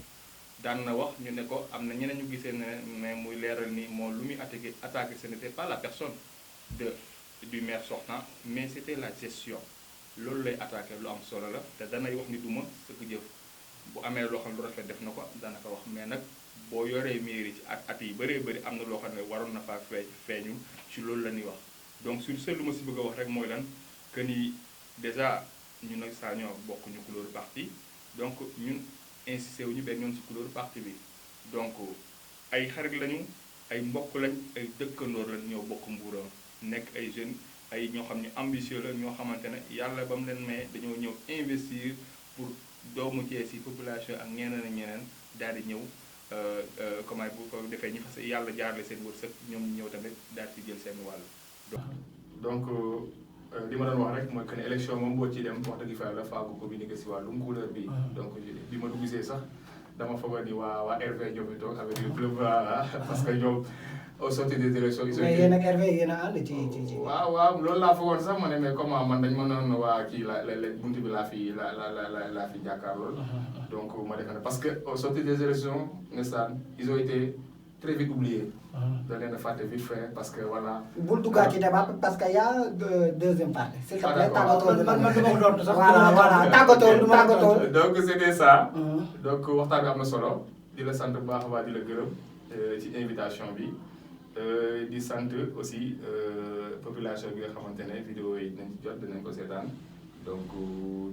daan na wax ñu ne ko am na ñeneen ñu gisee ne muy leeral ni moom lu muy attaqué ce n'était pas la personne du maire sortant mais c'était la gestion loolu lay attaqué lu am solo la te danay wax ni duma sëkk jëf bu amee loo xam lu rafet def na ko dana ko wax mais nag boo yoree mairie ci at yi bëree bëri am na loo xam ne waroon na faa feeñu ci loolu la ñuy wax donc sur ce lu ma si bëgg a wax rek mooy lan que ni déjà ñun nag saa ñoo bokkuñu couleur parti donc ñun insisté wuñu benn yoon ci couleur parti bi donc ay xarit lañu ay mbokk lañ ay dëkkandoor lañ ñoo bokk Mbuur nekk ay jeunes ay ñoo xam ne ambitieux la ñoo xamante ne yàlla ba mu leen may dañoo ñëw investir pour doomu Thiès yi population ak ñeneen ak ñeneen daal di ñëw comment bu ko defee ñu fas yàlla jaarale seen wërsëg ñoom ñu ñëw tamit daal di jël seen wàll. donc li ma doon wax rek mooy que ne élection moom boo ci dem wax dëgg fa yàlla faagu communiqué si wàllum couleur bi. donc bi ma dugg see sax dama foog ni waa RV ñoo fi toog avec le club parce que ñoom. au sortir des élections
mais yéen ak Hervé yéen a ànd ci.
waaw loolu laa foogoon sax ma ne mais comment man dañ ma noonu waa kii la buntu bi laa fi jàkkaarlool. donc ma defe ne parce que au sortir des élections ndeysaan ils ont été très vite oubliés. da leen a fàtte vite fait parce que voilà.
bul duggaat ci débat parce que y a deuxième partie. s'il te plaît
d'accord
man du ma ko doon sax. voilà tàggatoo.
donc c'était ça. donc waxtaan bi am na solo di la sant bu baax a baax di la gërëm ci invitation bi. di sant aussi population bi nga xamante ne vidéo yi dinañ ci jot dinañ ko seetaan donc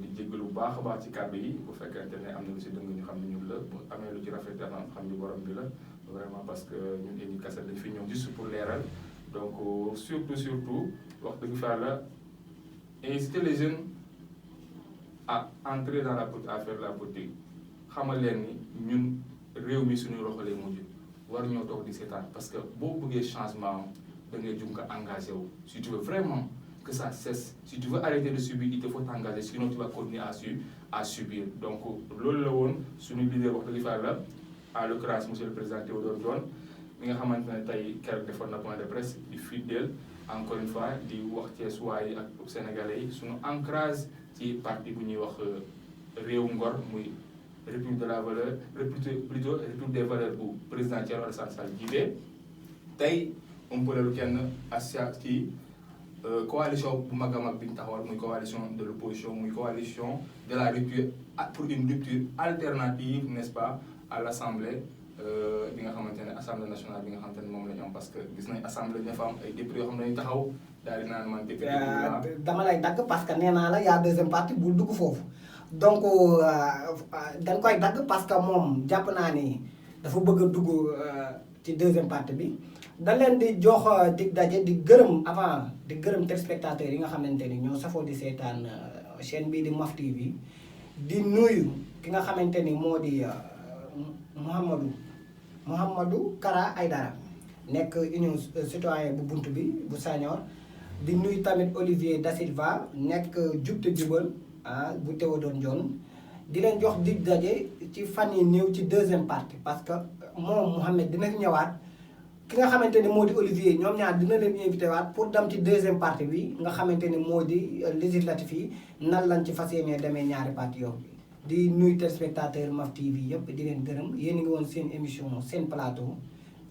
di jéggalu bu baax a baax ci kàddu yi bu fekkente ne am na lu si dëng ñu xam ne ñun la bu amee lu ci rafet dafa xam ni borom bi la vraiment parce que ñun dañuy kase dañ fi ñëw juste pour leeral donc surtout wax dëgg fa la inciter les jeunes à entrer dans la à faire la politique xamal leen ni ñun réew mi suñu loxo lay mujj. war ñoo toog di seetaan parce que boo bëggee changement da ngay jug nga engagé wu si tu veux vraiment que ça cesse si tu veux arrêter de subir il te faut t'engager sinon tu vas continuer à subir donc loolu la woon suñu leader wax dëgg fa la en l'occurrence monsieur le président Théodore Ndione mi nga xamante ne tey keroog defoon na point de presse di fidèle encore une fois di wax Thiessois yi ak sénégalais yi suñu ancrage ci parti bu ñuy wax réewu ngor muy république de la valeur plutôt république des valeurs bu président Thierno Alassane Sall jiite tey umpale lu kenn asia ci coalition bu mag a mag bi ñu taxawal muy coalition de l'opposition muy coalition de la rupture pour une rupture alternative n'est-ce pas à l'assemblée bi nga xamante ne assemblée nationale bi nga xamante ne moom la ñu am parce que gis nañ assemblée dafa am ay députés yoo xam ne dañuy taxaw daal di naan man député
dama lay dagg parce que nee naa la yaa deuxième partie bul dugg foofu donc dañ koy dagg parce que moom jàpp naa ni dafa bëgg a dugg ci deuxième partie bi da leen di jox dig daje di gërëm avant di gërëm téléspectateurs yi nga xamante ni ñoo safoo di seetaan chaîne bii di Maf TV di nuyu ki nga xamante ni moo di Mouhamadou Kara Aïdara nekk union citoyen bu bunt bi bu Sañor di nuyu tamit Olivier Da Silva nekk jubte jubal bu Théodore Ndione di leen jox dig daje ci fan yi néew ci deuxième partie parce que moom Mouhamed dina fi ñëwaat ki nga xamante ni moo di Olivier ñoom ñaar dina leen invité waat pour dem ci deuxième partie bi nga xamante ni moo di législatif yi nan lañ ci fas yéenee demee ñaari partie yow bi di nuyu téléspectateur Maf TV yëpp di leen gërëm yéen a ngi woon seen émission seen plateau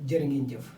jërë ngeen jëf